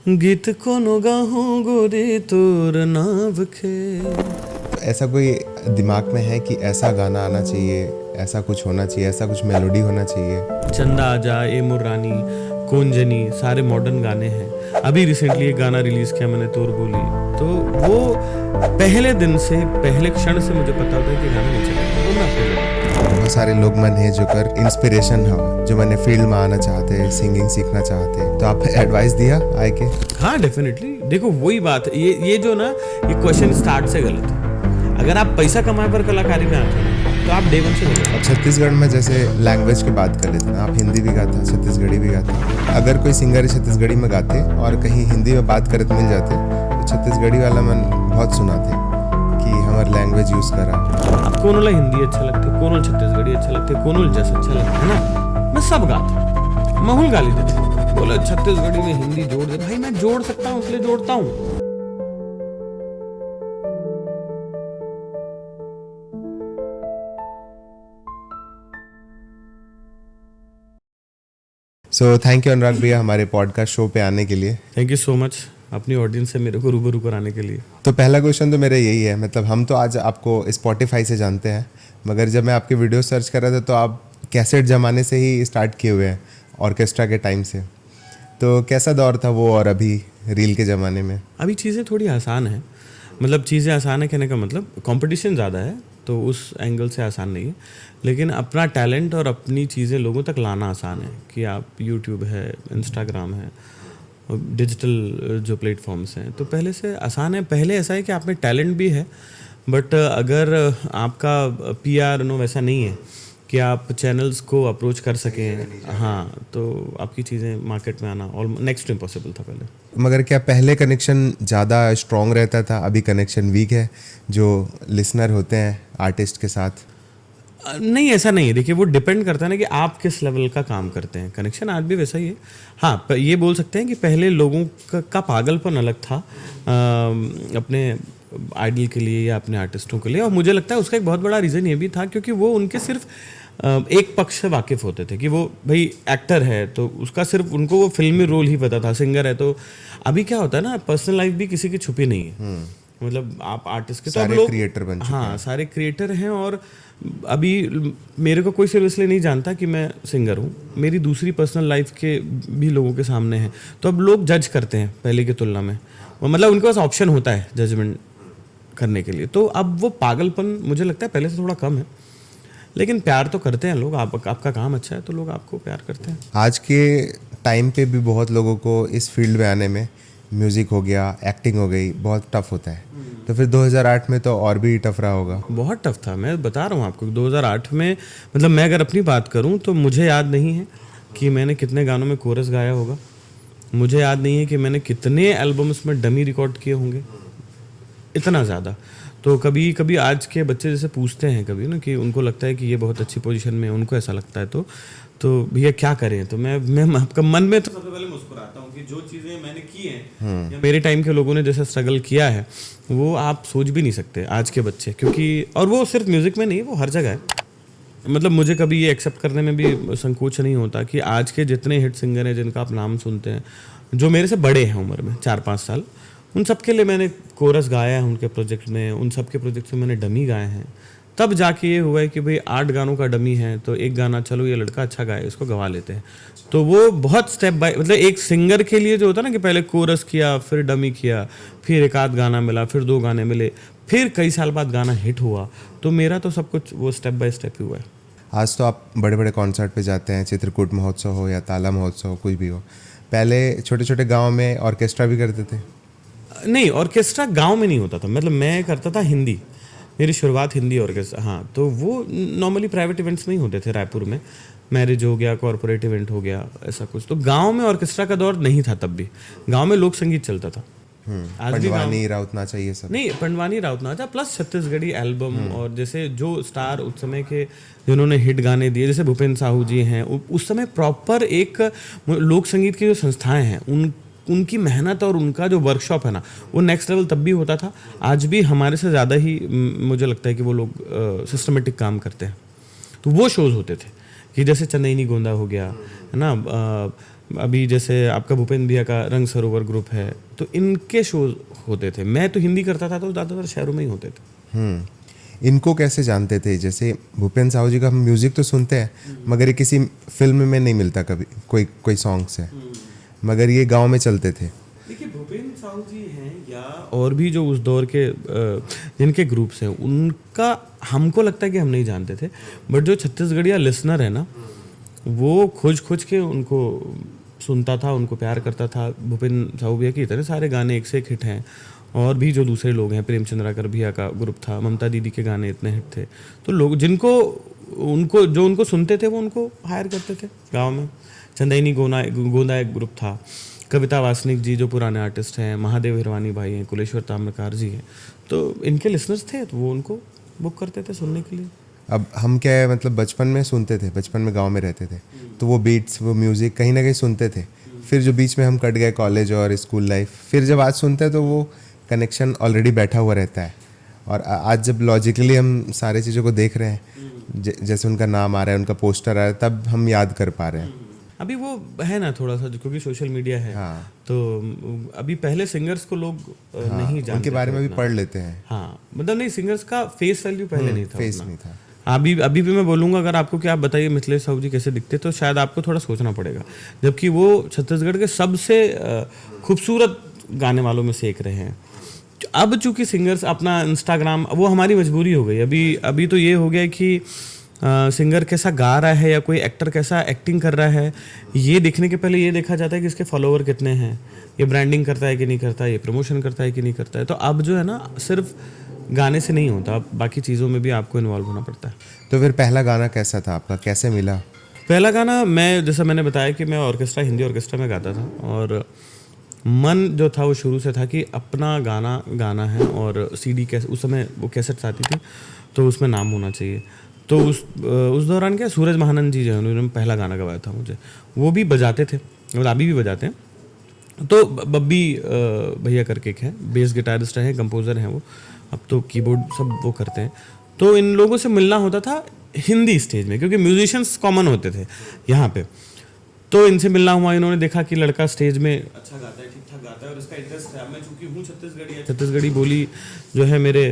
गीत कोनो गाहूं गोरी तोर नाव के। ऐसा कोई दिमाग में है कि ऐसा गाना आना चाहिए, ऐसा कुछ होना चाहिए, ऐसा कुछ मेलोडी होना चाहिए? चंदा आजा, ए मुरानी, कौंजनी, सारे मॉडर्न गाने हैं। अभी रिसेंटली एक गाना रिलीज किया मैंने, तोर बोली, तो वो पहले दिन से, पहले क्षण से मुझे पता होता है कि गाना नहीं चलेगा, वो मैं अपने बहुत सारे लोग मन है जो कर इंस्पिरेशन हो, जो मैंने फील्ड में आना चाहते हैं, सिंगिंग सीखना चाहते हैं, तो आप एडवाइस दिया आए के? हाँ डेफिनेटली। देखो वही बात है, ये जो ना, ये क्वेश्चन स्टार्ट से गलत है। अगर आप पैसा कमाए पर कलाकारी में आते हैं तो आप डे वन से गलत। अब छत्तीसगढ़ में जैसे लैंग्वेज की बात कर लेते हैं, आप हिंदी भी गाते हैं, छत्तीसगढ़ी भी गाते हैं। अगर कोई सिंगर छत्तीसगढ़ी में गाते और कहीं हिंदी में बात करे तो मिल जाते, तो छत्तीसगढ़ी वाला मन बहुत सुनाते कि हमारे लैंग्वेज यूज़ करा। कोनोला हिंदी अच्छा लगता है, कोनोल छत्तीसगढ़ी अच्छा लगता है, कोनोल जैसा अच्छा लगता है ना, मैं सब गाता। महुल गाली देते, बोले छत्तीसगढ़ी में हिंदी जोड़ दे। भाई मैं जोड़ सकता हूँ इसलिए जोड़ता हूँ। सो थैंक यू अनुराग भैया हमारे पॉडकास्ट शो पे आने के लिए। थैंक यू सो मच अपनी ऑडियंस से मेरे को रूबरू कराने के लिए। तो पहला क्वेश्चन तो मेरा यही है, मतलब हम तो आज आपको स्पॉटिफाई से जानते हैं, मगर जब मैं आपके वीडियो सर्च कर रहा था तो आप कैसेट ज़माने से ही स्टार्ट किए हुए हैं, ऑर्केस्ट्रा के टाइम से। तो कैसा दौर था वो और अभी रील के ज़माने में? अभी चीज़ें थोड़ी आसान है, मतलब चीज़ें आसान है कहने का मतलब कंपटीशन ज़्यादा है, तो उस एंगल से आसान नहीं है, लेकिन अपना टैलेंट और अपनी चीज़ें लोगों तक लाना आसान है। कि आप यूट्यूब है, इंस्टाग्राम है, डिजिटल जो प्लेटफॉर्म्स हैं, तो पहले से आसान है। पहले ऐसा है कि आप में टैलेंट भी है, बट अगर आपका PR वैसा नहीं है कि आप चैनल्स को अप्रोच कर सकें, हाँ, तो आपकी चीज़ें मार्केट में आना ऑल नेक्स्ट टू इम्पॉसिबल था पहले। मगर क्या पहले कनेक्शन ज़्यादा स्ट्रॉन्ग रहता था, अभी कनेक्शन वीक है जो लिसनर होते हैं आर्टिस्ट के साथ? नहीं, ऐसा नहीं है। देखिए वो डिपेंड करता है ना कि आप किस लेवल का काम करते हैं। कनेक्शन आज भी वैसा ही है। हाँ, ये बोल सकते हैं कि पहले लोगों का पागलपन अलग था अपने आइडल के लिए या अपने आर्टिस्टों के लिए, और मुझे लगता है उसका एक बहुत बड़ा रीज़न ये भी था क्योंकि वो उनके सिर्फ एक पक्ष से वाकिफ़ होते थे कि वो भाई एक्टर है तो उसका सिर्फ उनको वो फिल्मी रोल ही पता था, सिंगर है तो। अभी क्या होता है ना, पर्सनल लाइफ भी किसी की छुपी नहीं है। मतलब आप आर्टिस्ट के तो अब लोग क्रिएटर बन चुके हैं। हाँ, सारे क्रिएटर हैं। और अभी मेरे को कोई सिर्फ इसलिए नहीं जानता कि मैं सिंगर हूँ, मेरी दूसरी पर्सनल लाइफ के भी लोगों के सामने है, तो अब लोग जज करते हैं पहले की तुलना में। मतलब उनके पास ऑप्शन होता है जजमेंट करने के लिए, तो अब वो पागलपन मुझे लगता है पहले से थोड़ा कम है। लेकिन प्यार तो करते हैं लोग, आपका काम अच्छा है तो लोग आपको प्यार करते हैं। आज के टाइम पे भी बहुत लोगों को इस फील्ड में आने में, म्यूज़िक हो गया, एक्टिंग हो गई, बहुत टफ होता है। तो फिर 2008 में तो और भी टफ रहा होगा। बहुत टफ था, मैं बता रहा हूँ आपको। 2008 में मतलब मैं अगर अपनी बात करूँ तो मुझे याद नहीं है कि मैंने कितने गानों में कोरस गाया होगा, मुझे याद नहीं है कि मैंने कितने एल्बम्स में डमी रिकॉर्ड किए होंगे, इतना ज़्यादा। तो कभी कभी आज के बच्चे जैसे पूछते हैं कभी ना कि उनको लगता है कि ये बहुत अच्छी पोजीशन में, उनको ऐसा लगता है तो भैया क्या करें। तो मैं आपका मन में तो सबसे पहले मुस्कुराता हूँ कि जो चीज़ें मैंने की हैं या मेरे टाइम के लोगों ने जैसा स्ट्रगल किया है वो आप सोच भी नहीं सकते आज के बच्चे, क्योंकि और वो सिर्फ म्यूज़िक में नहीं, वो हर जगह है। मतलब मुझे कभी ये एक्सेप्ट करने में भी संकोच नहीं होता कि आज के जितने हिट सिंगर हैं जिनका आप नाम सुनते हैं, जो मेरे से बड़े हैं उम्र में 4-5 साल, उन सब के लिए मैंने कोरस गाया है उनके प्रोजेक्ट में, उन सब के प्रोजेक्ट में मैंने डमी गाए हैं। तब जाके ये हुआ है कि भाई 8 गानों का डमी है तो एक गाना चलो ये लड़का अच्छा गाए, इसको गवा लेते हैं। तो वो बहुत स्टेप बाय, मतलब एक सिंगर के लिए जो होता है ना कि पहले कोरस किया, फिर डमी किया, फिर एक आध गाना मिला, फिर 2 गाने मिले, फिर कई साल बाद गाना हिट हुआ। तो मेरा तो सब कुछ वो स्टेप बाय स्टेप ही हुआ है। आज तो आप बड़े बड़े कॉन्सर्ट पे जाते हैं, चित्रकूट महोत्सव हो या ताला महोत्सव हो, कोई भी हो। पहले छोटे छोटे गाँव में ऑर्केस्ट्रा भी करते थे? नहीं, ऑर्केस्ट्रा गांव में नहीं होता था, मतलब मैं करता था हिंदी, मेरी शुरुआत हिंदी ऑर्केस्ट्रा। हाँ, तो वो नॉर्मली प्राइवेट इवेंट्स में ही होते थे, रायपुर में मैरिज हो गया, कॉर्पोरेट इवेंट हो गया, ऐसा कुछ। तो गांव में ऑर्केस्ट्रा का दौर नहीं था तब भी, गांव में लोक संगीत चलता था। आज भी पंडवानी राउत ना चाहिए सब नहीं, पंडवानी राउत ना था, प्लस छत्तीसगढ़ी एल्बम, और जैसे जो स्टार उस समय के जिन्होंने हिट गाने दिए, जैसे भूपेंद्र साहू जी हैं, उस समय प्रॉपर एक लोक संगीत की जो संस्थाएं हैं उनकी मेहनत और उनका जो वर्कशॉप है ना, वो नेक्स्ट लेवल तब भी होता था। आज भी हमारे से ज़्यादा ही मुझे लगता है कि वो लोग सिस्टमेटिक काम करते हैं। तो वो शोज़ होते थे कि जैसे चंदेनी गोंदा हो गया, है ना, अभी जैसे आपका भूपेंद्र भैया का रंग सरोवर ग्रुप है, तो इनके शो होते थे। मैं तो हिंदी करता था तो ज़्यादातर शहरों में ही होते थे। इनको कैसे जानते थे? जैसे भूपेन साहू जी का हम म्यूज़िक तो सुनते हैं मगर ये किसी फिल्म में नहीं मिलता कभी, कोई सॉन्ग्स है, मगर ये गांव में चलते थे। देखिए भूपेन साहू जी हैं या और भी जो उस दौर के जिनके ग्रुप्स हैं, उनका हमको लगता है कि हम नहीं जानते थे, बट जो छत्तीसगढ़िया लिसनर है ना, वो खोज के उनको सुनता था, उनको प्यार करता था। भूपेन साहू भैया के इतने सारे गाने एक से एक हिट हैं, और भी जो दूसरे लोग हैं, प्रेमचंद्राकर भैया का ग्रुप था, ममता दीदी के गाने इतने हिट थे, तो लोग उनको सुनते थे वो उनको हायर करते थे गाँव में। चंदैनी गोंदा एक ग्रुप था, कविता वासनिक जी जो पुराने आर्टिस्ट हैं, महादेव हिरवानी भाई हैं, कुलेश्वर ताम्रकार जी हैं, तो इनके लिसनर्स थे, तो वो उनको बुक करते थे सुनने के लिए। अब हम क्या है, मतलब बचपन में सुनते थे, बचपन में गांव में रहते थे, तो वो बीट्स, वो म्यूज़िक कहीं ना कहीं सुनते थे। फिर जो बीच में हम कट गए कॉलेज और स्कूल लाइफ, फिर जब आज सुनते हैं तो वो कनेक्शन ऑलरेडी बैठा हुआ रहता है। और आज जब लॉजिकली हम सारी चीज़ों को देख रहे हैं, जैसे उनका नाम आ रहा है, उनका पोस्टर आ रहा है, तब हम याद कर पा रहे हैं। अभी वो है ना थोड़ा सा, क्योंकि सोशल मीडिया है, हाँ। तो अभी पहले सिंगर्स को लोग नहीं जानते, उनके बारे में भी पढ़ लेते हैं। हाँ, मतलब नहीं, सिंगर्स का फेस वैल्यू पहले नहीं था, फेस उतना। नहीं था। अभी भी मैं बोलूँगा अगर आपको कि आप बताइए मिथिलेश साहू जी कैसे दिखते, तो शायद आपको थोड़ा सोचना पड़ेगा, जबकि वो छत्तीसगढ़ के सबसे खूबसूरत गाने वालों में से एक रहे हैं। अब चूंकि सिंगर्स अपना इंस्टाग्राम, वो हमारी मजबूरी हो गई। अभी तो ये हो गया कि सिंगर कैसा गा रहा है या कोई एक्टर कैसा एक्टिंग कर रहा है, ये देखने के पहले ये देखा जाता है कि इसके फॉलोवर कितने हैं, ये ब्रांडिंग करता है कि नहीं करता है, ये प्रमोशन करता है कि नहीं करता है। तो अब जो है ना, सिर्फ गाने से नहीं होता, अब बाकी चीज़ों में भी आपको इन्वॉल्व होना पड़ता है। तो फिर पहला गाना कैसा था आपका, कैसे मिला? पहला गाना, मैं जैसा मैंने बताया कि मैं ऑर्केस्ट्रा, हिंदी ऑर्केस्ट्रा में गाता था, और मन जो था वो शुरू से था कि अपना गाना गाना है, और सीडी कैसे, उस समय वो कैसेट्स आती थी, तो उसमें नाम होना चाहिए। तो उस दौरान क्या, सूरज महानंद जी जो है, उन्होंने पहला गाना गवाया था मुझे, वो भी बजाते थे, मतलब अभी भी बजाते हैं। तो बब्बी भैया करके एक है, बेस गिटारिस्ट हैं, कंपोजर हैं वो, अब तो कीबोर्ड सब वो करते हैं। तो इन लोगों से मिलना होता था हिंदी स्टेज में, क्योंकि म्यूजिशियंस कॉमन होते थे यहाँ पे, तो इनसे मिलना हुआ। इन्होंने देखा कि लड़का स्टेज में अच्छा गाता है, ठीक ठाक गाता है, और इसका इंटरेस्ट है। मैं चूंकि हूँ छत्तीसगढ़ी बोली जो है मेरे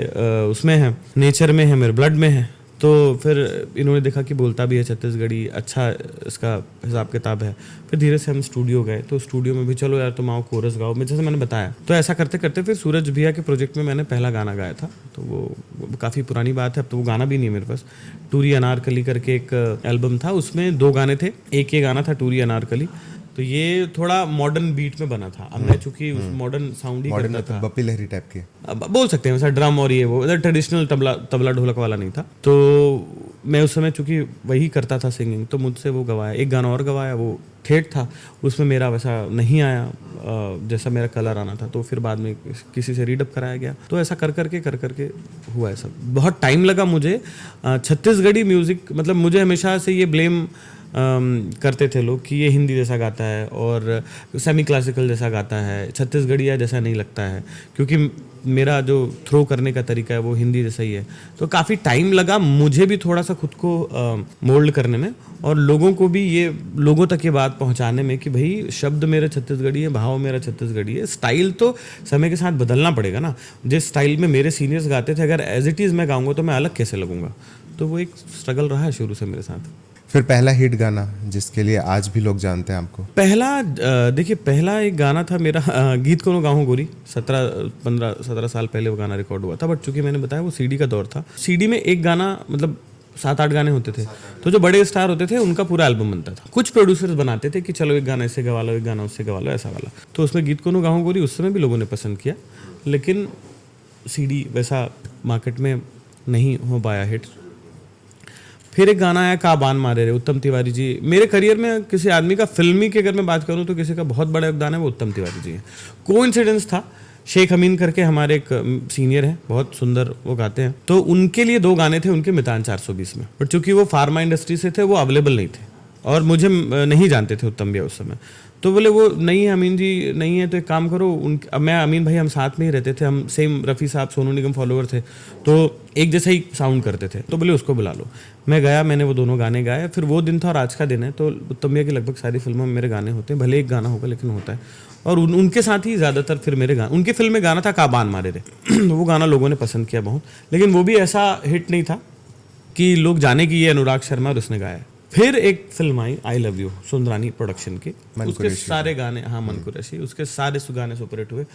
उसमें है, नेचर में है, मेरे ब्लड में है, तो फिर इन्होंने देखा कि बोलता भी है छत्तीसगढ़ी, अच्छा इसका हिसाब किताब है। फिर धीरे से हम स्टूडियो गए, तो स्टूडियो में भी चलो यार तुम आओ कोरस गाओ, मैं जैसे मैंने बताया। तो ऐसा करते करते फिर सूरज भैया के प्रोजेक्ट में मैंने पहला गाना गाया था, तो वो काफ़ी पुरानी बात है, अब तो वो गाना भी नहीं है मेरे पास। टूरी अनारकली करके एक एल्बम था, उसमें 2 गाने थे, एक ये गाना था टूरी अनारकली, तो ये थोड़ा मॉडर्न बीट में बना था। अब मैं चूंकि उस मॉडर्न साउंड ही करता था, बप्पी लहरी टाइप के, अब बोल सकते हैं वैसा ड्रम, और ये वो ट्रेडिशनल तबला ढोलक वाला नहीं था। तो मैं उस समय चूंकि वही करता था सिंगिंग, तो मुझसे वो गवाया, एक गाना और गवाया, वो ठेठ था, उसमें मेरा वैसा नहीं आया जैसा मेरा कलर आना था, तो फिर बाद में किसी से रीडअप कराया गया। तो ऐसा कर करके हुआ है सब। बहुत टाइम लगा मुझे। छत्तीसगढ़ी म्यूज़िक, मतलब मुझे हमेशा से ये ब्लेम करते थे लोग कि ये हिंदी जैसा गाता है और सेमी क्लासिकल जैसा गाता है, छत्तीसगढ़िया जैसा नहीं लगता है, क्योंकि मेरा जो थ्रो करने का तरीका है वो हिंदी जैसा ही है। तो काफ़ी टाइम लगा मुझे भी थोड़ा सा खुद को मोल्ड करने में, और लोगों को भी लोगों तक ये बात पहुंचाने में कि भाई शब्द मेरे छत्तीसगढ़ी है, भाव मेरा छत्तीसगढ़ी है। स्टाइल तो समय के साथ बदलना पड़ेगा ना, जिस स्टाइल में मेरे सीनियर्स गाते थे, अगर एज इट इज़ मैं गाऊंगा तो मैं अलग कैसे लगूंगा। तो वो एक स्ट्रगल रहा है शुरू से मेरे साथ। फिर पहला हिट गाना जिसके लिए आज भी लोग जानते हैं आपको? देखिए पहला एक गाना था मेरा, गीत कोनो गाँव गोरी, 17 साल पहले वो गाना रिकॉर्ड हुआ था, बट चूंकि मैंने बताया वो सीडी का दौर था। सीडी में एक गाना, मतलब 7-8 गाने होते थे, तो जो बड़े स्टार होते थे उनका पूरा एल्बम बनता था। कुछ प्रोड्यूसर्स बनाते थे कि चलो एक गाना इससे गवा लो, एक गाना उससे गवा लो, ऐसा वाला। तो उसमें गीत कोनो गाँव गोरी उस समय भी लोगों ने पसंद किया, लेकिन सीडी वैसा मार्केट में नहीं हो पाया हिट। फिर एक गाना आया का बान मारे रे, उत्तम तिवारी जी। मेरे करियर में किसी आदमी का फिल्मी की अगर मैं बात करूं तो किसी का बहुत बड़ा योगदान है, वो उत्तम तिवारी जी है। कोइंसिडेंस था, शेख अमीन करके हमारे एक सीनियर हैं, बहुत सुंदर वो गाते हैं, तो उनके लिए 2 गाने थे उनके मितान 420 में, बट चूंकि वो फार्मा इंडस्ट्री से थे वो अवेलेबल नहीं थे और मुझे नहीं जानते थे उत्तम भैया उस समय। तो बोले वो नहीं है अमीन जी, नहीं है तो एक काम करो अब मैं अमीन भाई हम साथ में ही रहते थे, हम सेम रफ़ी साहब सोनू निगम फॉलोअर थे, तो एक जैसा ही साउंड करते थे, तो बोले उसको बुला लो। मैं गया, मैंने वो दोनों गाने गाए। फिर वो दिन था और आज का दिन है, तो उत्तम भैया की लगभग सारी फिल्मों में मेरे गाने होते हैं, भले एक गाना होगा लेकिन होता है। और उनके साथ ही ज़्यादातर फिर मेरे गाने, उनके फिल्म में गाना था काबान मारे रे वो गाना लोगों ने पसंद किया बहुत, लेकिन वो भी ऐसा हिट नहीं था कि लोग जाने की ये अनुराग शर्मा और उसने गाया है। फिर एक फिल्म आई I love you Sundarani production की, उसके सारे गाने, हाँ मन कुरैशी, उसके सारे गाने सुपरहिट हुए।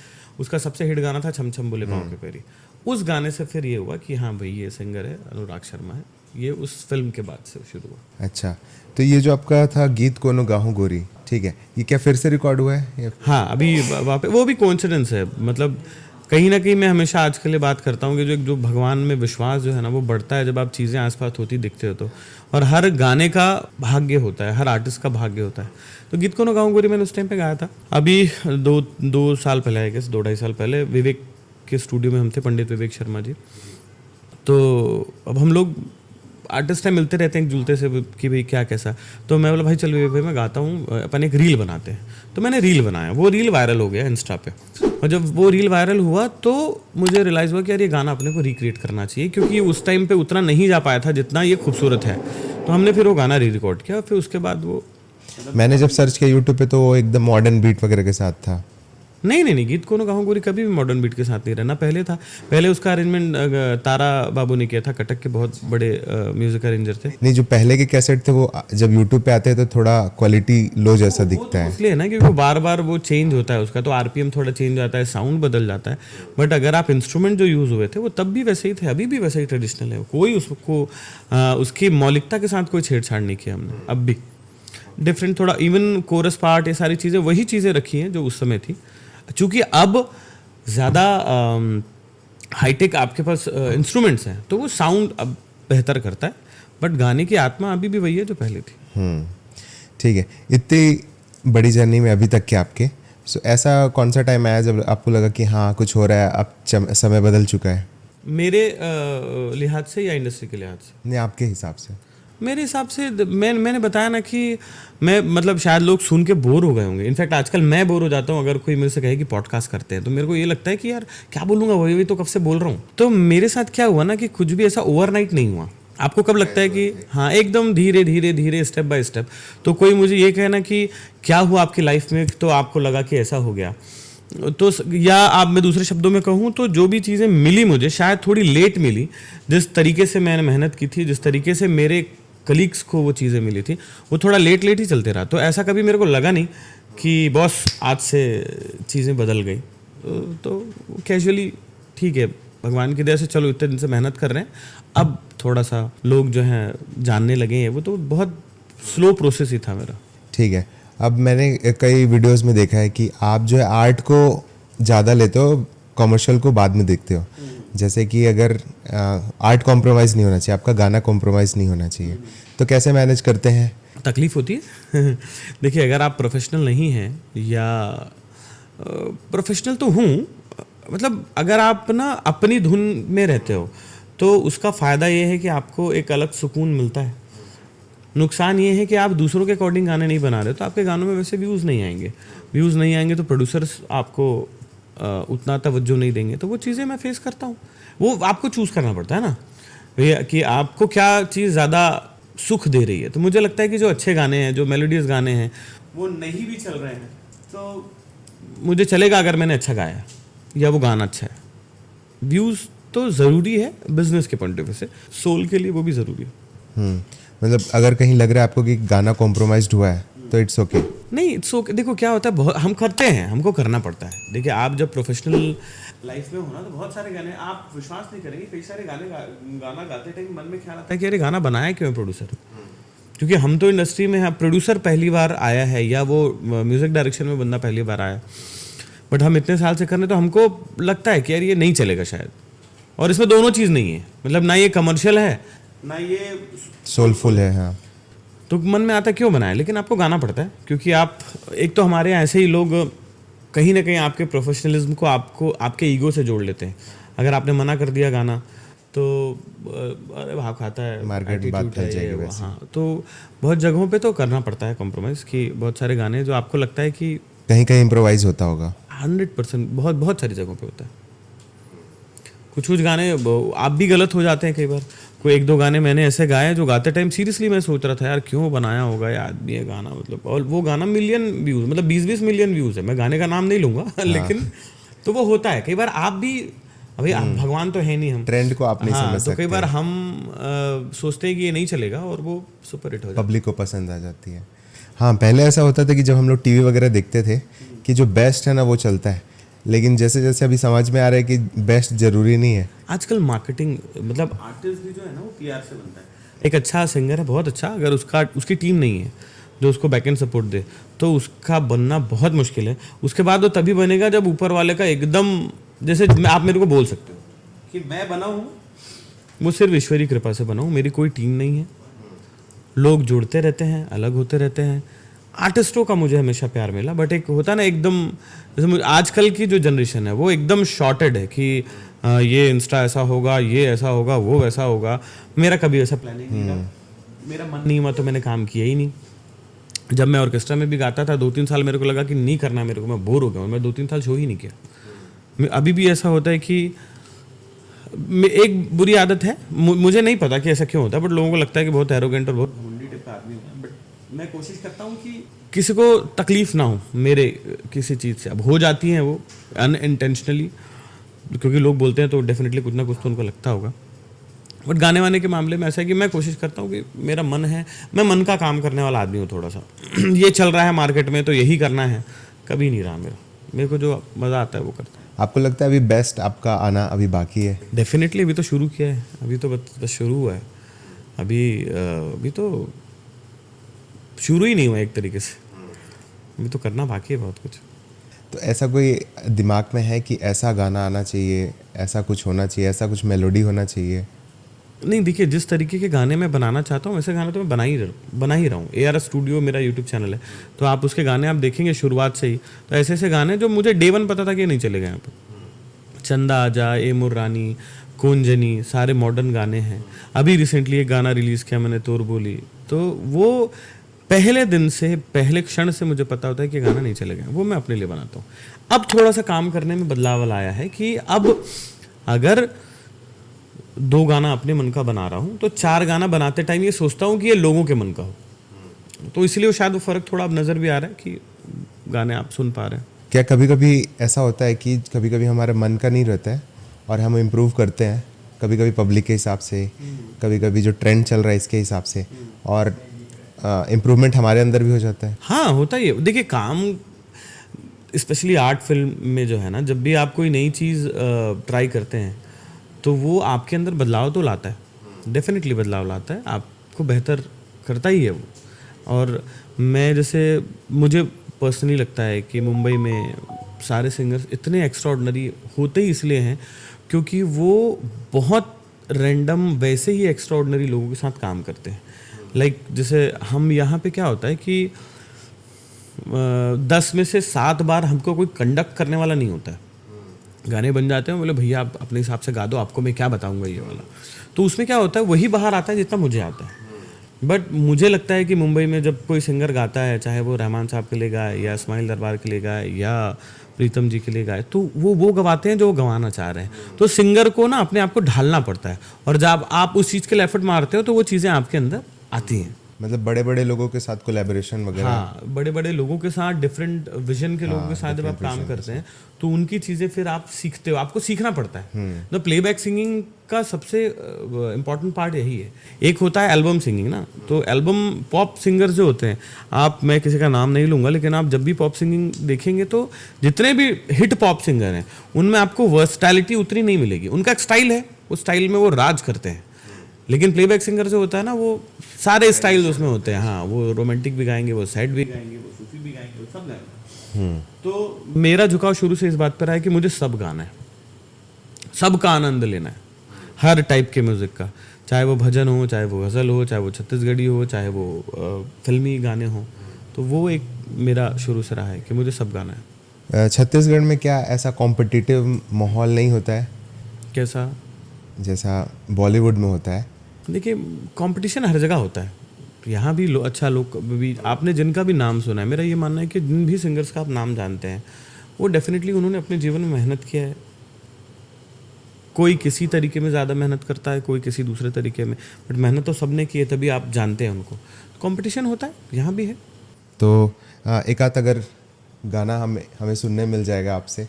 उसका सबसे हिट गाना था छम छम बोले पाँव के पैरी। उस गाने से फिर ये हुआ कि हाँ भाई ये सिंगर है, अनुराग शर्मा है। ये उस फिल्म के बाद से शुरू हुआ। अच्छा, तो ये जो आपका था गीत कोनो गाहूं गोरी, ठीक है, ये क्या फिर से रिकॉर्ड हुआ है? हाँ, अभी वहाँ पे वो भी कोइंसिडेंस है। मतलब कहीं ना कहीं मैं हमेशा आज के लिए बात करता हूँ कि जो भगवान में विश्वास जो है ना वो बढ़ता है जब आप चीज़ें आसपास होती दिखते हो तो। और हर गाने का भाग्य होता है, हर आर्टिस्ट का भाग्य होता है। तो गीत कोनो गाँव गोरी मैंने उस टाइम पे गाया था, अभी दो साल पहले, आई गेस 2-2.5 साल पहले, विवेक के स्टूडियो में हम थे, पंडित विवेक शर्मा जी। तो अब हम लोग आर्टिस्ट हैं, मिलते रहते हैं एक जुलते से कि भाई क्या कैसा। तो मैं बोला भाई चल विवेक भाई मैं गाता हूँ, अपन एक रील बनाते हैं। तो मैंने रील बनाया, वो रील वायरल हो गया इंस्टा पे। और जब वो रील वायरल हुआ तो मुझे रियलाइज़ हुआ कि यार ये गाना अपने को रिक्रिएट करना चाहिए, क्योंकि उस टाइम पे उतना नहीं जा पाया था जितना ये खूबसूरत है। तो हमने फिर वो गाना री रिकॉर्ड किया। फिर उसके बाद वो मैंने जब सर्च किया यूट्यूब पे तो वो एकदम मॉडर्न बीट वगैरह के साथ था। नहीं, गीत कोनो गाँव गोरी कभी भी मॉडर्न बीट के साथ नहीं रहना। पहले था, पहले उसका अरेंजमेंट तारा बाबू ने किया था, कटक के बहुत बड़े म्यूजिक अरेंजर थे। नहीं, जो पहले के कैसेट थे वो जब यूट्यूब पे आते हैं तो थोड़ा क्वालिटी लो जैसा दिखता है, इसलिए ना क्योंकि बार बार वो चेंज होता है उसका, तो आरपीएम थोड़ा चेंज आता है, साउंड बदल जाता है। बट अगर आप इंस्ट्रूमेंट जो यूज़ हुए थे वो तब भी वैसे ही थे, अभी भी वैसे ही ट्रेडिशनल है। कोई उसको उसकी मौलिकता के साथ कोई छेड़छाड़ नहीं किया हमने। अब भी डिफरेंट थोड़ा, इवन कोरस पार्ट, ये सारी चीज़ें वही चीज़ें रखी हैं जो उस समय थी। चूँकि अब ज़्यादा हाईटेक आपके पास इंस्ट्रूमेंट्स हैं तो वो साउंड अब बेहतर करता है, बट गाने की आत्मा अभी भी वही है जो पहले थी। ठीक है। इतनी बड़ी जर्नी में अभी तक के आपके, सो ऐसा कौन सा टाइम आया जब आपको लगा कि हाँ कुछ हो रहा है, अब समय बदल चुका है? मेरे लिहाज से या इंडस्ट्री के लिहाज से? नहीं, आपके हिसाब से। मेरे हिसाब से मैंने बताया ना कि मैं, मतलब शायद लोग सुन के बोर हो गए होंगे। इनफैक्ट आजकल मैं बोर हो जाता हूँ। अगर कोई मेरे से कहे कि पॉडकास्ट करते हैं तो मेरे को ये लगता है कि यार क्या बोलूँगा, वही तो कब से बोल रहा हूँ। तो मेरे साथ क्या हुआ ना कि कुछ भी ऐसा ओवरनाइट नहीं हुआ। आपको कब लगता है कि हाँ एकदम धीरे धीरे धीरे स्टेप बाय स्टेप। तो कोई मुझे ये कहना कि क्या हुआ आपकी लाइफ में तो आपको लगा कि ऐसा हो गया, तो या आप, मैं दूसरे शब्दों में कहूँ तो जो भी चीज़ें मिली मुझे शायद थोड़ी लेट मिली। जिस तरीके से मैंने मेहनत की थी, जिस तरीके से मेरे कलीग्स को वो चीज़ें मिली थी, वो थोड़ा लेट ही चलते रहा। तो ऐसा कभी मेरे को लगा नहीं कि बॉस आज से चीज़ें बदल गई। तो कैजुअली ठीक है, भगवान की दया से चलो इतने दिन से मेहनत कर रहे हैं, अब थोड़ा सा लोग जो हैं जानने लगे हैं। वो तो बहुत स्लो प्रोसेस ही था मेरा। ठीक है। अब मैंने कई वीडियोस में देखा है कि आप जो है आर्ट को ज़्यादा लेते हो, कॉमर्शियल को बाद में देखते हो। जैसे कि अगर आर्ट कॉम्प्रोमाइज़ नहीं होना चाहिए, आपका गाना कॉम्प्रोमाइज़ नहीं होना चाहिए, तो कैसे मैनेज करते हैं? तकलीफ होती है देखिए, अगर आप प्रोफेशनल नहीं हैं, या प्रोफेशनल तो हूँ, मतलब अगर आप ना अपनी धुन में रहते हो तो उसका फ़ायदा ये है कि आपको एक अलग सुकून मिलता है। नुकसान ये है कि आप दूसरों के अकॉर्डिंग गाने नहीं बना रहे, तो आपके गानों में वैसे व्यूज़ नहीं आएंगे तो प्रोड्यूसर्स आपको उतना तवज्जो नहीं देंगे। तो वो चीज़ें मैं फेस करता हूँ। वो आपको चूज़ करना पड़ता है ना भैया कि आपको क्या चीज़ ज़्यादा सुख दे रही है। तो मुझे लगता है कि जो अच्छे गाने हैं, जो मेलोडियस गाने हैं, वो नहीं भी चल रहे हैं तो मुझे चलेगा अगर मैंने अच्छा गाया या वो गाना अच्छा है। व्यूज़ तो ज़रूरी है बिजनेस के पॉइंट ऑफ व्यू से, सोल के लिए वो भी ज़रूरी है। मतलब अगर कहीं लग रहा है आपको कि गाना कॉम्प्रोमाइज्ड हुआ है तो इट्स ओके। नहीं, इट्स ओके। देखो क्या होता है, बहुत हम करते हैं, हमको करना पड़ता है। देखिए, आप जब प्रोफेशनल लाइफ में हो ना तो बहुत सारे गाने आप विश्वास नहीं करेंगे, कई सारे गाना गाते टाइम मन में ख्याल आता है कि अरे गाना बनाया क्यों है प्रोड्यूसर। क्योंकि हम तो इंडस्ट्री में हैं, प्रोड्यूसर पहली बार आया है या वो म्यूज़िक डायरेक्शन में बंदा पहली बार आया, बट हम इतने साल से कर रहे तो हमको लगता है कि यार ये नहीं चलेगा शायद। और इसमें दोनों चीज़ नहीं है, मतलब ना ये कमर्शियल है ना ये सोलफुल है। हाँ, तो मन में आता क्यों बनाए, लेकिन आपको गाना पड़ता है। क्योंकि आप, एक तो हमारे यहाँ ऐसे ही लोग कहीं ना कहीं आपके प्रोफेशनलिज्म को आपको आपके ईगो से जोड़ लेते हैं। अगर आपने मना कर दिया गाना तो अरे भाव खाता है, मार्केट में बात attitude फैल है, जाएगी ये वो, वैसे। हाँ। तो बहुत जगहों पे तो करना पड़ता है कॉम्प्रोमाइज़, कि बहुत सारे गाने जो आपको लगता है कि कहीं कहीं इम्प्रोवाइज होता होगा। 100% बहुत बहुत सारी जगहों पे होता है। कुछ कुछ गाने आप भी गलत हो जाते हैं कई बार। कोई एक दो गाने मैंने ऐसे गाए जो गाते टाइम सीरियसली मैं सोच रहा था यार क्यों बनाया होगा ये आदमी ये गाना, मतलब। और वो गाना मिलियन व्यूज, मतलब 20-20 मिलियन व्यूज है। मैं गाने का नाम नहीं लूंगा लेकिन तो वो होता है कई बार। आप भी अभी आप भगवान तो है नहीं हम, ट्रेंड को आप नहीं हाँ, समझ तो कई सकते, बार हम सोचते हैं कि ये नहीं चलेगा और वो सुपर हिट हो जाता है। पब्लिक को पसंद आ जाती है। हाँ, पहले ऐसा होता था कि जब हम लोग टीवी वगैरह देखते थे कि जो बेस्ट है ना वो चलता है, लेकिन जैसे जैसे अभी समझ में आ रहा है कि बेस्ट जरूरी नहीं है। आजकल मार्केटिंग, मतलब आर्टिस्ट भी जो है ना वो पीआर से बनता है। एक अच्छा सिंगर है बहुत अच्छा, अगर उसकी टीम नहीं है जो उसको बैकएंड सपोर्ट दे, तो उसका बनना बहुत मुश्किल है। उसके बाद वो तभी बनेगा जब ऊपर वाले का एकदम, जैसे आप मेरे को बोल सकते हो कि मैं बना हूँ, वो सिर्फ ईश्वरी कृपा से बना हूँ, मेरी कोई टीम नहीं है। लोग जुड़ते रहते हैं, अलग होते रहते हैं। आर्टिस्टों का मुझे हमेशा प्यार मिला, बट एक होता ना एकदम, जैसे आजकल की जो जनरेशन है वो एकदम शॉर्टेड है कि ये इंस्टा ऐसा होगा, ये ऐसा होगा, वो वैसा होगा। मेरा कभी ऐसा प्लानिंग नहीं था, मेरा मन नहीं हुआ तो मैंने काम किया ही नहीं। जब मैं ऑर्केस्ट्रा में भी गाता था 2-3 साल मेरे को लगा कि नहीं करना मेरे को, मैं बोर हो गया और मैं 2-3 साल शो ही नहीं किया। अभी भी ऐसा होता है कि एक बुरी आदत है, मुझे नहीं पता कि ऐसा क्यों होता है, बट लोगों को लगता है कि बहुत एरोगेंट और बहुत घमंडी टाइप का आदमी है। बट मैं कोशिश करता हूँ कि किसी को तकलीफ ना हो मेरे किसी चीज़ से। अब हो जाती हैं वो अनइंटेंशनली, क्योंकि लोग बोलते हैं तो डेफिनेटली कुछ ना कुछ तो उनको लगता होगा। बट गाने वाने के मामले में ऐसा है कि मैं कोशिश करता हूँ कि मेरा मन है, मैं मन का काम करने वाला आदमी हूँ थोड़ा सा। ये चल रहा है मार्केट में तो यही करना है, कभी नहीं रहा मेरा। मेरे को जो मज़ा आता है वो करता हूँ। आपको लगता है अभी बेस्ट आपका आना अभी बाकी है? डेफिनेटली अभी तो शुरू किया है, अभी तो बस शुरू हुआ है। अभी तो शुरू ही नहीं हुआ एक तरीके से, अभी तो करना बाकी है बहुत कुछ। तो ऐसा कोई दिमाग में है कि ऐसा गाना आना चाहिए, ऐसा कुछ होना चाहिए, ऐसा कुछ मेलोडी होना चाहिए? नहीं, देखिए जिस तरीके के गाने मैं बनाना चाहता हूँ वैसे गाने तो मैं बना ही रहा हूँ। ARS स्टूडियो मेरा यूट्यूब चैनल है, तो आप उसके गाने आप देखेंगे शुरुआत से ही, तो ऐसे ऐसे गाने जो मुझे डे वन पता था कि नहीं चलेगा यहाँ पर। चंदा आजा, ए मुर्रानी, कौनजनी, सारे मॉडर्न गाने हैं। अभी रिसेंटली एक गाना रिलीज़ किया मैंने, तोर बोली, तो वो पहले दिन से, पहले क्षण से मुझे पता होता है कि गाना नहीं चलेगा, वो मैं अपने लिए बनाता हूँ। अब थोड़ा सा काम करने में बदलाव आया है कि अब अगर 2 गाना अपने मन का बना रहा हूँ तो 4 गाना बनाते टाइम ये सोचता हूँ कि ये लोगों के मन का हो। तो इसलिए शायद वो फ़र्क थोड़ा अब नज़र भी आ रहा है कि गाने आप सुन पा रहे हैं। क्या कभी कभी ऐसा होता है कि कभी कभी हमारे मन का नहीं रहता है और हम इम्प्रूव करते हैं, कभी कभी पब्लिक के हिसाब से, कभी कभी जो ट्रेंड चल रहा है इसके हिसाब से, और इम्प्रूवमेंट हमारे अंदर भी हो जाता है? हाँ, होता ही है। देखिए काम, स्पेशली आर्ट फिल्म में जो है ना, जब भी आप कोई नई चीज़ ट्राई करते हैं तो वो आपके अंदर बदलाव तो लाता है, डेफिनेटली बदलाव लाता है, आपको बेहतर करता ही है वो। और मैं जैसे, मुझे पर्सनली लगता है कि मुंबई में सारे सिंगर्स इतने एक्स्ट्राऑर्डिनरी होते ही इसलिए हैं क्योंकि वो बहुत रैंडम वैसे ही एक्स्ट्राऑर्डिनरी लोगों के साथ काम करते हैं। लाइक जैसे हम यहाँ पे क्या होता है कि 10 में से 7 बार हमको कोई कंडक्ट करने वाला नहीं होता है। गाने बन जाते हैं, बोले भैया आप अपने हिसाब से गा दो, आपको मैं क्या बताऊंगा ये वाला। तो उसमें क्या होता है, वही बाहर आता है जितना मुझे आता है। बट मुझे लगता है कि मुंबई में जब कोई सिंगर गाता है, चाहे वो रहमान साहब के लिए गाए या इस्माइल दरबार के लिए गाए या प्रीतम जी के लिए गाए, तो वो गवाते हैं जो वो गवाना चाह रहे हैं। तो सिंगर को ना अपने आप को ढालना पड़ता है, और जब आप उस चीज़ के लिए एफर्ट मारते हो तो वो चीज़ें आपके अंदर आती हैं। मतलब बड़े बड़े लोगों के साथ कोलैबोरेशन वगैरह? हाँ, बड़े बड़े लोगों के साथ, डिफरेंट विजन के लोगों के साथ जब आप काम करते हैं तो उनकी चीज़ें फिर आप सीखते हो, आपको सीखना पड़ता है। तो प्लेबैक सिंगिंग का सबसे इम्पॉर्टेंट पार्ट यही है। एक होता है एल्बम सिंगिंग ना, तो एल्बम पॉप सिंगर्स जो होते हैं, मैं किसी का नाम नहीं लूँगा, लेकिन आप जब भी पॉप सिंगिंग देखेंगे तो जितने भी हिट पॉप सिंगर हैं उनमें आपको वर्सटैलिटी उतनी नहीं मिलेगी। उनका एक स्टाइल है, उस स्टाइल में वो राज करते हैं। लेकिन प्लेबैक सिंगर जो होता है ना, वो सारे स्टाइल उसमें होते हैं। हाँ, वो रोमांटिक भी गाएंगे, वो सैड भी गाएंगे, वो सूफी भी गाएंगे, वो सब गाएंगे। तो मेरा झुकाव शुरू से इस बात पर है कि मुझे सब गाना है, सबका आनंद लेना है, हर टाइप के म्यूज़िक का, चाहे वो भजन हो, चाहे वो गज़ल हो, चाहे वो छत्तीसगढ़ी हो, चाहे वो फिल्मी गाने हों। तो वो एक मेरा शुरू से रहा है कि मुझे सब गाना है। छत्तीसगढ़ में क्या ऐसा कॉम्पिटिटिव माहौल नहीं होता है? कैसा? जैसा बॉलीवुड में होता है? देखिए कंपटीशन हर जगह होता है, यहाँ भी अच्छा लोग भी, आपने जिनका भी नाम सुना है, मेरा ये मानना है कि जिन भी सिंगर्स का आप नाम जानते हैं वो डेफिनेटली उन्होंने अपने जीवन में मेहनत किया है। कोई किसी तरीके में ज़्यादा मेहनत करता है, कोई किसी दूसरे तरीके में, बट मेहनत तो सबने की है, तभी आप जानते हैं उनको। कंपटीशन होता है, यहाँ भी है। तो एक आध अगर गाना हमें सुनने मिल जाएगा आपसे,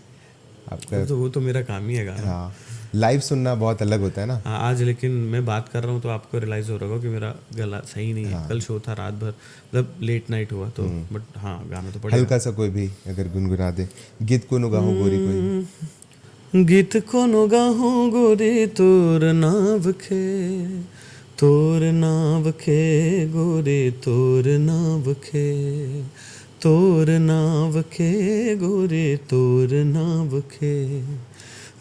आपका? तो वो तो मेरा काम ही है गाना। हाँ, लाइव सुनना बहुत अलग होता है ना। हाँ, आज लेकिन मैं बात कर रहा हूँ तो आपको रियलाइज हो रहा होगा कि मेरा गला सही नहीं है। कल शो था, रात भर मतलब लेट नाइट हुआ, तो बट हाँ गाना तो पड़ेगा। हल्का सा कोई भी अगर गुनगुना दे, गीत को गाहूं गोरी कोई। गीत को गाहूं गोरी तोर नाव खे, तोर नाव खे गोरे तोर नाव खे, तोर नाव खे गोरे तोर नाव खे,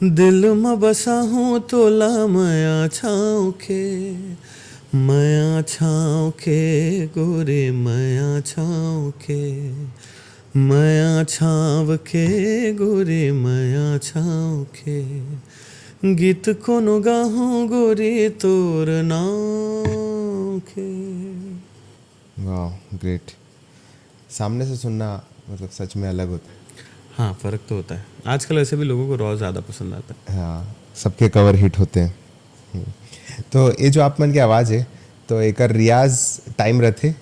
दिल में बसा हूँ तोला माया छाँव खे, माया छाँव खे गोरे माया छाँव खे, माया छाँव खे गोरे माया छाँव खे, गीत कोनो गाहूँ गोरे तोर नाव खे। वाह, ग्रेट। सामने से सुनना मतलब सच में अलग होता है। हाँ, फ़र्क तो होता है। आजकल वैसे भी लोगों को रॉ ज़्यादा पसंद आता है। हाँ, सबके कवर हिट होते हैं। तो ये जो आप मन की आवाज़ है, तो एक रियाज टाइम रहते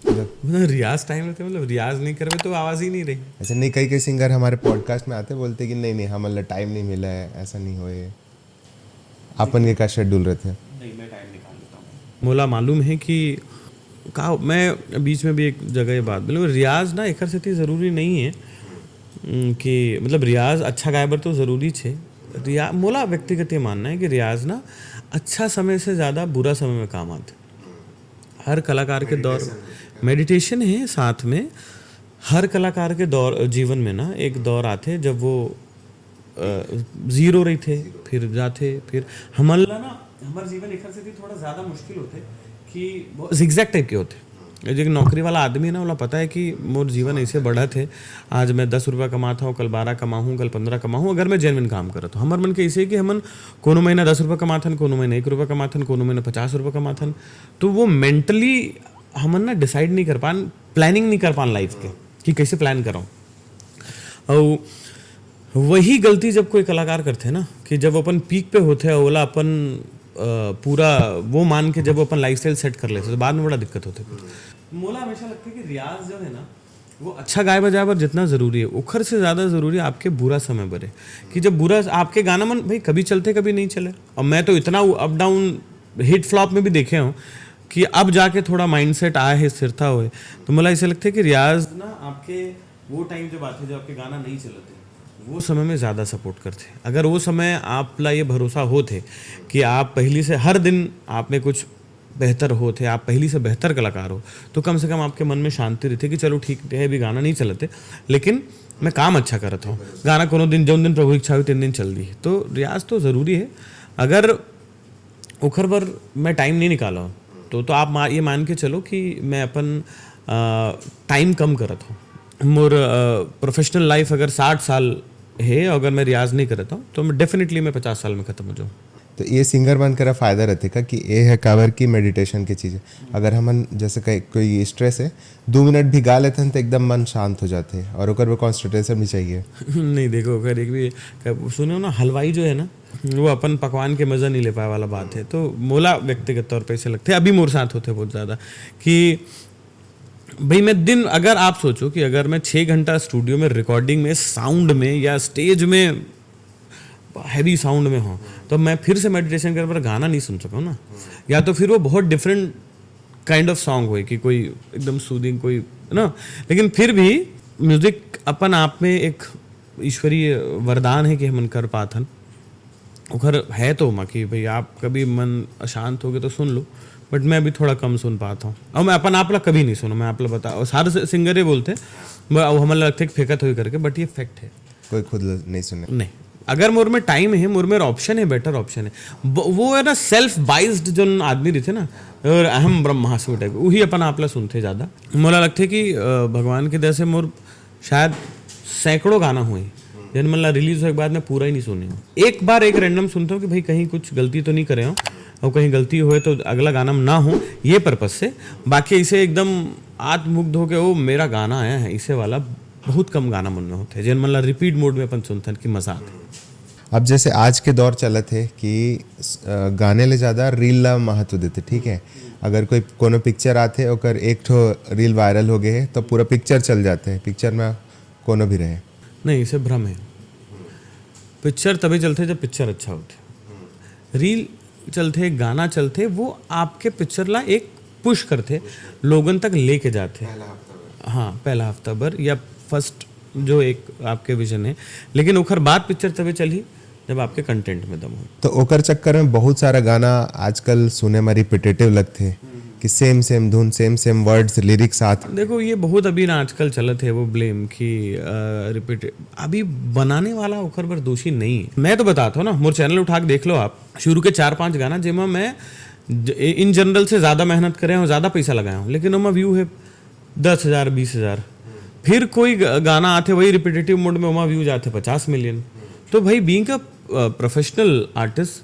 मतलब रियाज टाइम रहते, मतलब रियाज नहीं कर रहे तो आवाज़ ही नहीं रही। ऐसा नहीं, कई सिंगर हमारे पॉडकास्ट में आते बोलते कि नहीं हम मतलब टाइम नहीं मिला है, ऐसा नहीं होए। आपन के क्या शेड्यूल रहते हैं? नहीं, मैं टाइम निकाल लेता हूँ। मोला मालूम है कि कहा, मैं बीच में भी एक जगह ये बात बोलूँ, रियाज ना एक से ज़रूरी नहीं है कि मतलब रियाज अच्छा गायबर तो ज़रूरी छे। रिया मोला व्यक्तिगत ये मानना है कि रियाज ना अच्छा समय से ज़्यादा बुरा समय में काम आते। हर कलाकार के दौर मेडिटेशन है साथ में। हर कलाकार के दौर जीवन में ना एक दौर आते जब वो ज़ीरो रही थे, फिर जाते, फिर हमारे जीवन एक से थोड़ा ज़्यादा मुश्किल होते कि जिगजैग टाइप के होते। जो नौकरी वाला आदमी है ना, वाला पता है कि मोर जीवन ऐसे बढ़ा थे, आज मैं 10 रुपया कमाता हूँ, कल 12 कमाऊँ, कल 15 कमाऊँ, अगर मैं जेन्युइन काम करता हूँ। हमारे मन के ऐसे है कि हमन कोनो महीना 10 रुपया कमाथन, कोनो महीना 1 रुपया कमाथन, कोनो महीना 50 रुपया कमाथन। तो वो मेंटली हमन ना डिसाइड नहीं कर पान, प्लानिंग नहीं कर पान लाइफ के कि कैसे प्लान कराऊँ। और वही गलती जब कोई कलाकार करते हैं ना, कि जब अपन पीक पे होते हैं, ओला अपन पूरा वो मान के जब अपन लाइफस्टाइल सेट कर लेते तो बाद में बड़ा दिक्कत होता है। मोला हमेशा लगता है कि रियाज जो है ना, वो अच्छा गाय बजाय पर जितना ज़रूरी है, उखर से ज़्यादा ज़रूरी है आपके बुरा समय बरे। कि जब बुरा आपके गाना मन भाई कभी चलते कभी नहीं चले, और मैं तो इतना अप डाउन हिट फ्लॉप में भी देखे हूँ कि अब जाके थोड़ा माइंडसेट आया है, स्थिरता हुए। तो मुझे ऐसा लगता है कि रियाज ना आपके वो टाइम जब आते जब आपके गाना नहीं चलते, वो समय में ज़्यादा सपोर्ट करते। अगर वो समय आपला ये भरोसा हो थे कि आप पहली से हर दिन आप में कुछ बेहतर हो थे, आप पहली से बेहतर कलाकार हो, तो कम से कम आपके मन में शांति रहती कि चलो ठीक है, भी गाना नहीं चलते लेकिन मैं काम अच्छा करता हूँ। गाना कोनो दिन जो दिन प्रभु इच्छा हुई 3 दिन चल दी। तो रियाज तो ज़रूरी है। अगर उखर पर मैं टाइम नहीं निकाला हूँ तो आप ये मान के चलो कि मैं अपन टाइम कम करता हूँ। मोर प्रोफेशनल लाइफ अगर 60 साल है, अगर मैं रियाज नहीं करता हूँ तो मैं डेफिनेटली मैं 50 साल में ख़त्म हो जाऊँ। तो ये सिंगर बन कर फ़ायदा रहते का कि ये है कावर की मेडिटेशन की चीज़ें। अगर हम जैसे कोई स्ट्रेस है 2 मिनट भी गा लेते हैं तो एकदम मन शांत हो जाते हैं, और ओकर में कॉन्सेंट्रेशन भी चाहिए। नहीं देखो, अगर एक भी सुनो ना, हलवाई जो है ना, वो अपन पकवान के मज़ा नहीं ले पाए वाला बात है। तो मोला व्यक्तिगत तौर पर ऐसे लगते हैं, अभी मोर साथ होते बहुत ज़्यादा कि भाई मैं दिन, अगर आप सोचो कि अगर मैं 6 घंटा स्टूडियो में रिकॉर्डिंग में साउंड में या स्टेज में हैवी साउंड में हो, तो मैं फिर से मेडिटेशन कर पर गाना नहीं सुन सकूँ ना। या तो फिर वो बहुत डिफरेंट काइंड ऑफ सॉन्ग हो कि कोई एकदम सूदिंग कोई ना, लेकिन फिर भी म्यूज़िक अपन आप में एक ईश्वरीय वरदान है कि हम कर पाथन उखर है। तो माँ कि भाई आप कभी मन अशांत हो गए तो सुन लो, बट मैं अभी थोड़ा कम सुन पाता हूँ। और मैं अपन आपला कभी नहीं सुना, मैं आपला बता, और सारे सिंगर ये बोलते हैं हमें लगता है कि फेंकत हुई करके, बट ये फैक्ट है। कोई खुद नहीं सुने नहीं, अगर मोर में टाइम है, मोर में ऑप्शन है, बेटर ऑप्शन है। वो है ना सेल्फ बाइज्ड जो आदमी रहते ना, और अहम ब्रह्मास्मि टाइप, वही अपन आपला सुनते ज़्यादा। मोला लगता है कि भगवान के दया से मोर शायद सैकड़ों गाना हुए जनमल्ला रिलीज होने के बाद मैं पूरा ही नहीं सुनी हूँ। एक बार एक रैंडम सुनता हूँ कि भाई कहीं कुछ गलती तो नहीं करे हो, और कहीं गलती हुए तो अगला गाना ना हो, ये पर्पज से। बाकी इसे एकदम आत्ममुग्ध होके वो मेरा गाना आया है इसे वाला बहुत कम गाना मन में होते हैं, जनमल्ला रिपीट मोड में अपन सुनते हैं कि मजा आता है। अब जैसे आज के दौर चले थे कि गाने ले ज़्यादा रील ला महत्व देते, ठीक है। अगर कोई कोनो पिक्चर आते ओकर एक ठो रील वायरल हो गए तो पूरा पिक्चर चल जाते हैं, पिक्चर में कोनो भी रहे। नहीं, इसे भ्रम है। पिक्चर तभी चलते जब पिक्चर अच्छा होते, रील चलते, गाना चलते, वो आपके पिक्चर ला एक पुश करते, लोगन तक लेके जाते। हाँ, पहला हफ्ता भर या फर्स्ट जो एक आपके विजन है, लेकिन ओकर बाद पिक्चर तभी चली जब आपके कंटेंट में दम हो। तो ओकर चक्कर में बहुत सारा गाना आजकल सुने में रिपीटेटिव लगते कि सेम सेम धुन, सेम सेम वर्ड्स, लिरिक्स साथ। देखो ये बहुत अभी ना आजकल चलत है वो ब्लेम कि रिपीट, अभी बनाने वाला ओकर पर दोषी नहीं है। मैं तो बताता हूँ ना, मोर चैनल उठा के देख लो आप, शुरू के 4-5 गाना जिसमें मैं इन जनरल से ज़्यादा मेहनत करे हूँ, ज़्यादा पैसा लगाया हूँ, लेकिन उनमें व्यू है 10,000 20,000। फिर कोई गाना आते वही रिपीटेटिव मोड में, वहाँ व्यूज आते 50 मिलियन। तो भाई बीइंग अ प्रोफेशनल आर्टिस्ट,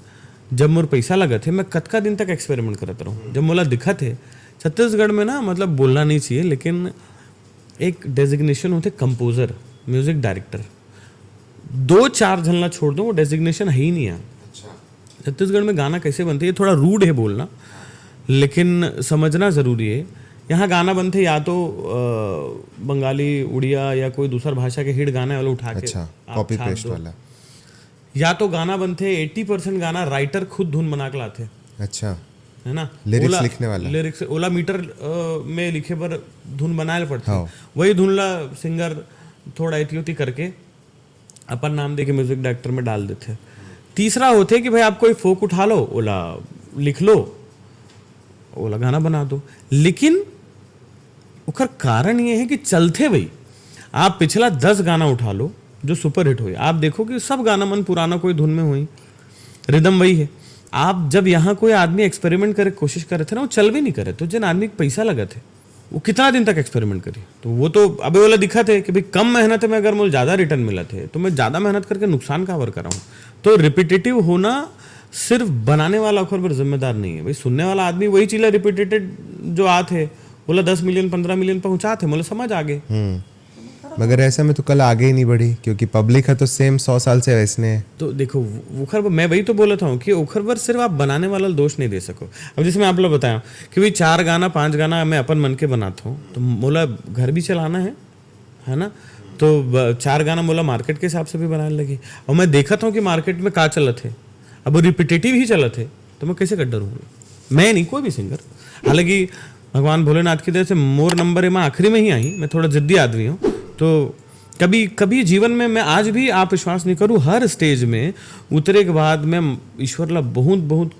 जब मोर पैसा लगा थे, मैं कतका दिन तक एक्सपेरिमेंट करता रहूँ। जब मोला दिखा थे छत्तीसगढ़ में ना, मतलब बोलना नहीं चाहिए, लेकिन एक डेजिग्नेशन होते कंपोजर, म्यूजिक डायरेक्टर, 2-4 झलना छोड़ दो, वो डेजिग्नेशन है ही नहीं है। छत्तीसगढ़ में गाना कैसे बनते है, थोड़ा रूड है बोलना, लेकिन समझना ज़रूरी है। यहाँ गाना बनते या तो बंगाली, उड़िया या कोई दूसरा भाषा के हिट गाना वाला उठा के, अच्छा, कॉपी पेस्ट वाला, या तो गाना बनते 80% गाना राइटर खुद धुन बना के लाते, अच्छा, है ना, लिरिक्स लिखने वाला, लिरिक्स ओला मीटर में लिखे पर धुन बनाए पड़ते, हाँ। वही धुन ला सिंगर थोड़ा इतियोती करके अपन नाम दे के म्यूजिक डायरेक्टर में डाल देते। तीसरा होते कि भाई आप कोई फोक उठा लो, ओला लिख लो, ओला गाना बना दो। लेकिन उकर कारण ये है कि चलते भाई, आप पिछला 10 गाना उठा लो जो सुपर हिट हुए, आप देखो कि सब गाना मन पुराना कोई धुन में हुई, रिदम वही है। आप जब यहाँ कोई आदमी एक्सपेरिमेंट करे कोशिश करे थे ना, वो चल भी नहीं करे, तो जिन आदमी को पैसा लगा थे वो कितना दिन तक एक्सपेरिमेंट करी, तो वो तो अबे वाला दिखा थे कि भाई कम मेहनत में अगर मुझे ज़्यादा रिटर्न मिला थे, तो मैं ज़्यादा मेहनत करके नुकसान कवर कर रहा हूँ। तो रिपीटेटिव होना सिर्फ बनाने वाला अखर पर जिम्मेदार नहीं है भाई, सुनने वाला आदमी वही चीज़ रिपीटेटेड जो आते बोला 10 मिलियन 15 मिलियन पहुंचाते, मुझे समझ आ गए। मगर ऐसा में तो कल आगे ही नहीं बढ़ी, क्योंकि पब्लिक है तो सेम 100 साल से वैसने है। तो देखो उखर, मैं वही तो बोला था कि उखर पर सिर्फ आप बनाने वाला दोष नहीं दे सको। अब जिसमें आप लोग बताया कि भाई 4 गाना 5 गाना मैं अपन मन के बनाता हूँ, तो मोला घर भी चलाना है ना, तो 4 गाना मोला मार्केट के हिसाब से भी बनाने लगी, और मैं देखा था कि मार्केट में का चलत है, अब वो रिपीटेटिव ही चलत है, तो मैं कैसे कड्डर हूँ, मैं नहीं कोई भी सिंगर। हालांकि भगवान भोलेनाथ की दया से मोर नंबर है, मैं आखिरी में ही आई, मैं थोड़ा जिद्दी आदमी हूँ, तो कभी कभी जीवन में मैं आज भी आप विश्वास नहीं करूँ, हर स्टेज में उतरे के बाद मैं ईश्वर ला बहुत बहुत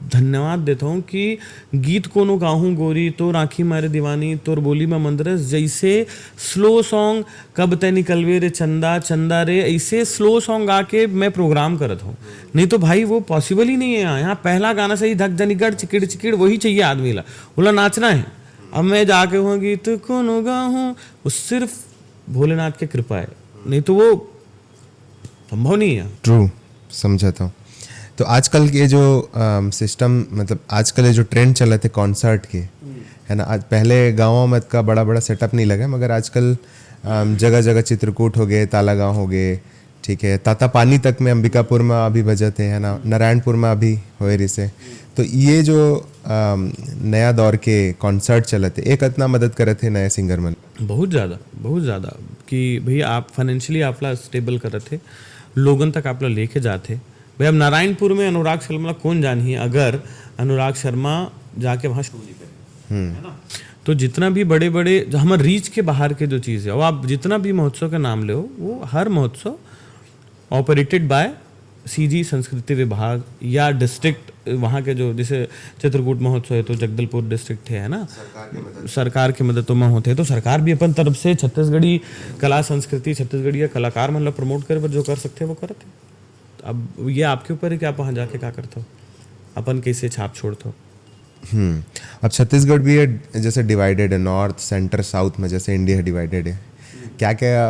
धन्यवाद देता हूँ कि गीत कोनो गाहूँ गोरी तो राखी मारे दीवानी तोर बोली में मंदरस, जैसे स्लो सॉन्ग कब तय निकलवे रे चंदा चंदा रे, ऐसे स्लो सॉन्ग गा के मैं प्रोग्राम करत हूँ। नहीं तो भाई वो पॉसिबल ही नहीं है। यहाँ पहला गाना सही धक धनिगढ़ चिकिड़ चिकिड़ वही चाहिए आदमी ला, बोला नाचना है। अब मैं जाके हुआ गीत कोनो गाहूँ, वो सिर्फ भोलेनाथ की कृपा है, नहीं तो वो संभव नहीं है। ट्रू, समझाता हूँ। तो आजकल के जो सिस्टम, मतलब आजकल ये जो ट्रेंड चले थे कॉन्सर्ट के, है ना, आज पहले गाँवों में का बड़ा बड़ा सेटअप नहीं लगा, मगर आजकल जगह जगह चित्रकूट हो गए, तालागांव हो गए, ठीक है, तातापानी तक में अंबिकापुर में अभी बजत है ना, नारायणपुर में अभी हो रही से। तो ये जो नया दौर के कॉन्सर्ट चले थे, एक इतना मदद करे थे नए सिंगर में, बहुत ज़्यादा कि भैया आप फाइनेंशियली आपला स्टेबल कर रहे थे, लोगन तक आपला लेके जाते भाई। अब नारायणपुर में अनुराग शर्मा कौन जानी है, अगर अनुराग शर्मा जाके वहाँ शो नहीं करे, है ना। तो जितना भी बड़े बड़े हमारे रीच के बाहर के जो चीज़ है, और आप जितना भी महोत्सव का नाम ले, वो हर महोत्सव ऑपरेटेड बाय सीजी संस्कृति विभाग या डिस्ट्रिक्ट, वहाँ के जो जैसे चित्रकूट महोत्सव है तो जगदलपुर डिस्ट्रिक्ट है ना, सरकार की मदद तो में होते हैं। तो सरकार भी अपन तरफ से छत्तीसगढ़ी कला संस्कृति, छत्तीसगढ़ी कलाकार मतलब प्रमोट करे पर जो कर सकते हैं वो करते। अब ये आपके ऊपर है कि आप वहाँ जाके क्या करते हो, अपन कैसे छाप छोड़ते हो। अब छत्तीसगढ़ भी है जैसे डिवाइडेड है, नॉर्थ सेंटर साउथ में, जैसे इंडिया डिवाइडेड है। क्या क्या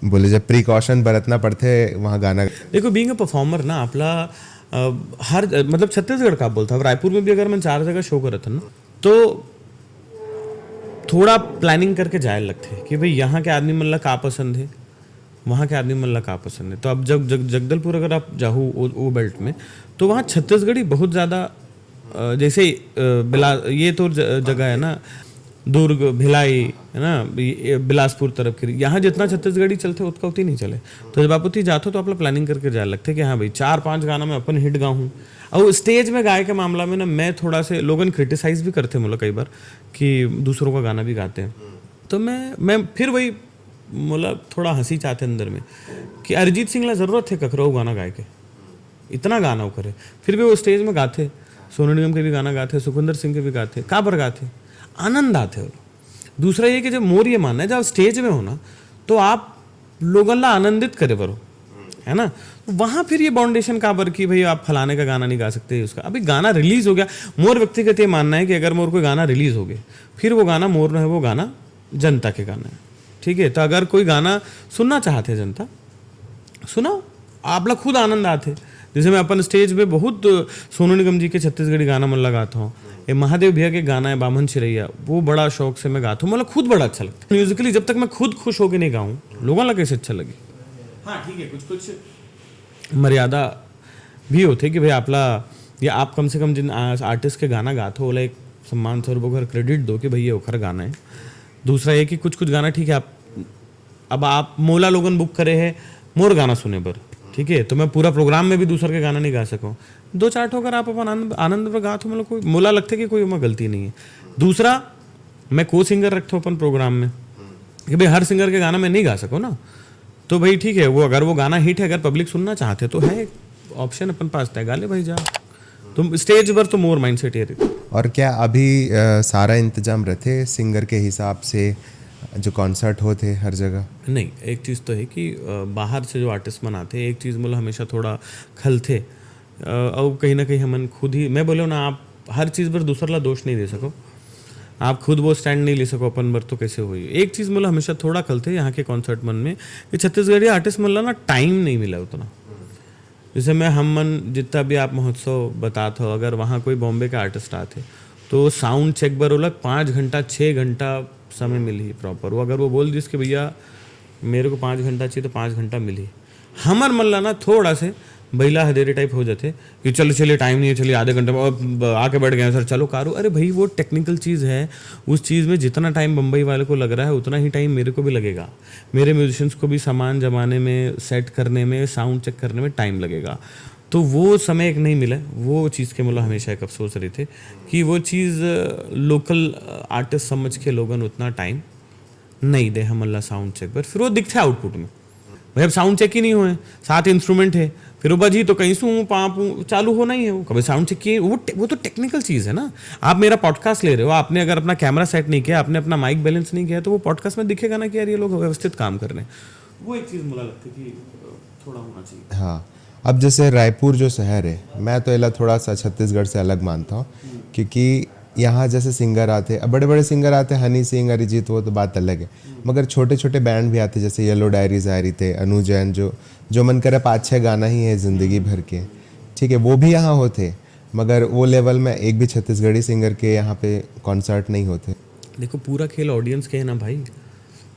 बोले जब प्रिकॉशन बरतना पड़ते वहाँ गाना? देखो बीइंग अ परफॉर्मर ना आपला हर मतलब छत्तीसगढ़ का बोलता हूँ, रायपुर में भी अगर मैं 4 जगह शो करत था ना तो थोड़ा प्लानिंग करके जाए लगते कि भाई यहाँ के आदमी मन ला का पसंद है, वहाँ के आदमी मन ला का पसंद है। तो अब जब जगदलपुर अगर आप जाओ वो बेल्ट में तो वहाँ छत्तीसगढ़ी बहुत ज़्यादा जैसे ये तो जगह है ना दुर्ग भिलाई है ना बिलासपुर तरफ की, यहाँ जितना छत्तीसगढ़ी चलते उतना उतनी नहीं चले। तो जब आप उतनी जाते हो तो आप प्लानिंग करके जाए लगते कि हाँ भाई 4-5 गाना में अपन हिट गाऊँ। और स्टेज में गाय के मामला में ना मैं थोड़ा से लोगन क्रिटिसाइज भी करते मतलब कई बार कि दूसरों का गाना भी गाते हैं। तो मैं फिर वही मतलब थोड़ा हंसी चाहते अंदर में कि अरिजीत सिंह ला ज़रूरत है ककरो गाना गाए के, इतना गाना वो करे, फिर भी वो स्टेज में गाते, सोनू निगम के भी गाना गाते, सुखविंदर सिंह के भी गाते, का पर गाते, आनंद आते हो। दूसरा ये कि जब मोर ये मानना है जब स्टेज में हो ना तो आप लोगों ला आनंदित करे बरो, है ना। वहाँ फिर ये बाउंडेशन का बर कि भाई आप फलाने का गाना नहीं गा सकते उसका, अभी गाना रिलीज हो गया। मोर व्यक्तिगत ये मानना है कि अगर मोर कोई गाना रिलीज हो गया फिर वो गाना मोर न है, वो गाना जनता के गाना है, ठीक है। तो अगर कोई गाना सुनना चाहते जनता सुनाओ, आप लोग खुद आनंद आते। जैसे मैं अपन स्टेज पे बहुत सोनू निगम जी के छत्तीसगढ़ी गाना मन लगाता हूँ, ये महादेव भैया के गाना है बामन चिरैया, वो बड़ा शौक से मैं गाता हूँ, मतलब खुद बड़ा अच्छा लगता है म्यूजिकली। जब तक मैं खुद खुश होकर नहीं गाऊँ लोगों लगा कैसे अच्छा लगे। हाँ ठीक है, कुछ कुछ मर्यादा भी होते कि भाई आपला या आप कम से कम जिन आर्टिस्ट के गाना गाते हो एक सम्मान स्वरूप अगर क्रेडिट दो कि भाई ये ओखर गाना है। दूसरा ये कि कुछ कुछ गाना ठीक है अब आप मोला लोगन बुक करे है मोर गाना सुने पर, ठीक है, तो मैं पूरा प्रोग्राम में भी दूसरे के गाना नहीं गा सकूँ। 2-4 ठोकर आप अपन आनंद पर गा तो मतलब कोई मोला लगते कि कोई में गलती नहीं है। दूसरा मैं को सिंगर रखता हूँ अपन प्रोग्राम में कि भाई हर सिंगर के गाना मैं नहीं गा सकूँ ना, तो भाई ठीक है वो अगर वो गाना हिट है अगर पब्लिक सुनना चाहते तो है ऑप्शन अपन पास है, गा ले भाई जा। तुम स्टेज पर तो मोर माइंड सेट ये रहती। और क्या अभी सारा इंतजाम रहते सिंगर के हिसाब से जो कॉन्सर्ट होते हर जगह? नहीं, एक चीज़ तो है कि बाहर से जो आर्टिस्ट मन आते हैं एक चीज़ मतलब हमेशा थोड़ा खल थे और कहीं ना कहीं हमन खुद ही मैं बोलो ना आप हर चीज़ पर दूसरा ला दोष नहीं दे सको, आप खुद वो स्टैंड नहीं ले सको अपन पर तो कैसे हुई। एक चीज़ मतलब हमेशा थोड़ा खल थे यहाँ के कॉन्सर्ट मन में कि छत्तीसगढ़ी आर्टिस्ट मन ला ना टाइम नहीं मिला उतना। जैसे मैं हम मन जितना भी आप महोत्सव बताते हो अगर वहाँ कोई बॉम्बे के आर्टिस्ट आते तो साउंड चेक बर अलग 5 घंटा 6 घंटा समय मिली प्रॉपर। वो अगर वो बोल दिस कि भैया मेरे को 5 घंटा चाहिए तो 5 घंटा मिली। हमर मल्ला ना थोड़ा से बैला हदेरे टाइप हो जाते कि चलो चलिए टाइम नहीं है चलिए आधे घंटे में आके बैठ गए सर चलो कारो। अरे भाई वो टेक्निकल चीज़ है, उस चीज़ में जितना टाइम बम्बई वाले को लग रहा है उतना ही टाइम मेरे को भी लगेगा, मेरे म्यूजिशियंस को भी सामान जमाने में सेट करने में साउंड चेक करने में टाइम लगेगा। तो वो समय एक नहीं मिला, वो चीज़ के मतलब हमेशा एक अफसोस रहे थे कि वो चीज़ लोकल आर्टिस्ट समझ के लोगन उतना टाइम नहीं दे हमला साउंड चेक पर। फिर वो दिखता है आउटपुट में भाई अब साउंड चेक ही नहीं हुए, 7 इंस्ट्रूमेंट है फिर वो बजी तो कहीं सूँ पाँप चालू होना ही है, वो कभी साउंड चेक किए वो तो टेक्निकल चीज़ है ना। आप मेरा पॉडकास्ट ले रहे हो, आपने अगर अपना कैमरा सेट नहीं किया, आपने अपना माइक बैलेंस नहीं किया तो वो पॉडकास्ट में दिखेगा ना कि यार ये लोग व्यवस्थित काम कर रहे हैं। वो एक चीज़ मुझे लगती है कि थोड़ा होना चाहिए। हाँ, अब जैसे रायपुर जो शहर है मैं तो इला थोड़ा सा छत्तीसगढ़ से अलग मानता हूँ क्योंकि यहाँ जैसे सिंगर आते बड़े बड़े सिंगर आते हनी सिंह अरिजीत वो तो बात अलग है, मगर छोटे छोटे बैंड भी आते जैसे येलो डायरीज आ रही थे अनु जैन जो मन करे 5-6 गाना ही है ज़िंदगी भर के, ठीक है, वो भी यहाँ होते मगर वो लेवल में एक भी छत्तीसगढ़ी सिंगर के यहाँ पे कॉन्सर्ट नहीं होते। देखो पूरा खेल ऑडियंस के है ना भाई।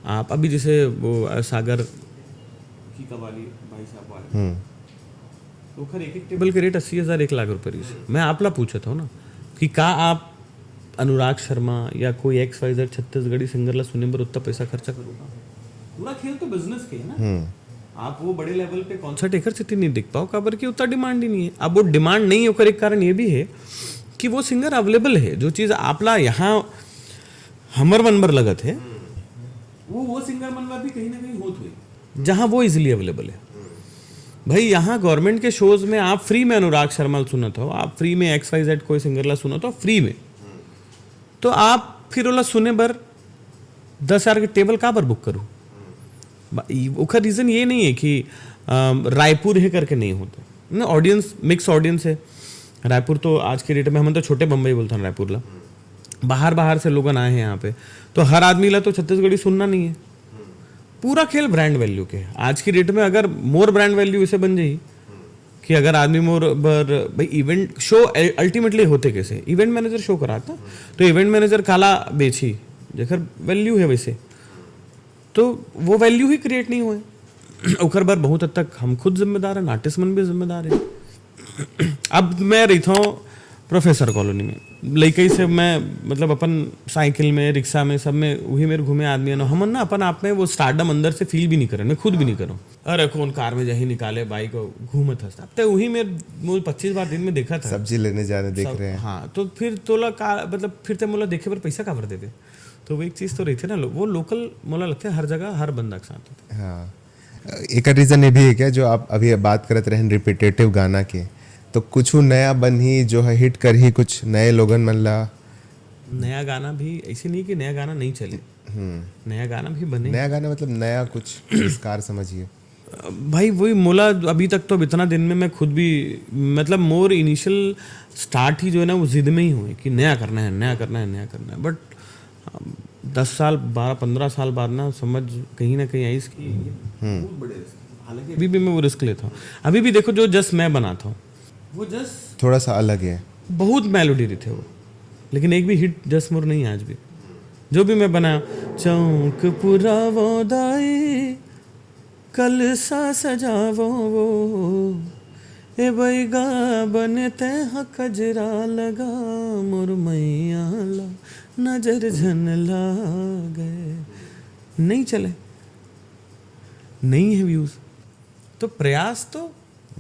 आप अभी जैसे वो सागर की कवाली भाई साहब वाले तो खैर एक टेबल के रेट 80,000 1 लाख रुपये रही से। मैं आपला पूछा था ना कि का आप अनुराग शर्मा या कोई XYZ छत्तीसगढ़ी सिंगर ला सुने पर उतना पैसा खर्चा करूँगा। पूरा खेल तो बिजनेस के है ना। आप वो बड़े लेवल पे कॉन्सर्ट एक से नहीं दिख पाओ काबर की उतना डिमांड ही नहीं है। अब वो डिमांड नहीं होकर एक कारण ये भी है कि वो सिंगर अवेलेबल है, जो चीज़ आपला यहाँ हमर मन बर लगत है वो सिंगर मन भी कहीं ना कहीं होत हुई जहाँ वो इजिली अवेलेबल है। भाई यहाँ गवर्नमेंट के शोज में आप फ्री में अनुराग शर्मा सुनत हो, आप फ्री में XYZ कोई सिंगर ला सुनत हो फ्री में, तो आप फिर ओला सुने बर 10,000 के टेबल का बर बुक करूँ। उसका रीज़न ये नहीं है कि रायपुर है करके नहीं होता ना, ऑडियंस मिक्स ऑडियंस है। रायपुर तो आज के डेट में हम तो छोटे बम्बई बोलते हैं रायपुर ला, बाहर से लोग आए हैं यहाँ पे, तो हर आदमी ला तो छत्तीसगढ़ी सुनना नहीं है, पूरा खेल ब्रांड वैल्यू के। आज की डेट में अगर मोर ब्रांड वैल्यू इसे बन जाई कि अगर आदमी मोर बर भाई इवेंट शो अल्टीमेटली होते कैसे, इवेंट मैनेजर शो कराता तो इवेंट मैनेजर काला बेची जेकर वैल्यू है वैसे, तो वो वैल्यू ही क्रिएट नहीं हुए। ओकर बार बहुत हद तक हम खुद जिम्मेदार हैं, आर्टिस्ट मन भी जिम्मेदार है। अब मैं रहता हूँ प्रोफेसर कॉलोनी में, लड़कई से मैं मतलब अपन साइकिल में रिक्शा में सब में वही मेरे घूमे आदमी है हमन ना अपन आप में वो स्टार्डम अंदर से फील भी नहीं करें, मैं खुद भी नहीं करूँ। अरे कौन कार में जही निकाले बाइक घूमत हंसता, अब तो वही मेरे 25 बार दिन में देखा था। सब्जी लेने जाने देख रहे हैं। हाँ, तो फिर तोला का मतलब फिर ते मोला देखे पर पैसा काबर दे दे, तो वो एक चीज़ तो रहती है ना, वो लोकल मोला लगता है हर जगह हर बंदा के साथ होता है। हाँ, एक रीज़न ये भी है क्या जो आप अभी बात करते रहे रिपीटेटिव गाना के, तो कुछ नया बन ही जो है हिट कर ही कुछ नए लोगन मन ला। नया गाना भी ऐसे नहीं कि नया गाना नहीं चले, नया गाना भी बने। नया गाना मतलब नया कुछ संस्कार समझिए भाई वही मोला अभी तक तो अब इतना दिन में मैं खुद भी मतलब मोर इनिशियल स्टार्ट ही जो है ना वो जिद में ही हुए कि नया करना है नया करना है नया करना है। बट 10 साल 12-15 साल बाद ना समझ कहीं ना कहीं आई इसकी बहुत बड़े रिस्क। हालांकि अभी भी मैं वो रिस्क लेता हूँ। अभी भी देखो जो जस्ट मैं बनाता हूँ वो जस्ट थोड़ा सा अलग है, बहुत मेलोडी थे वो, लेकिन एक भी हिट जस्ट मोर नहीं आज भी। जो भी मैं बनाया चौक पूरा वो दाई कल सा सजावो वो ए बैगा बनते ह कजरा लगा मोर मैया ला नजर झन लागे, नहीं चले, नहीं है व्यूज। तो प्रयास तो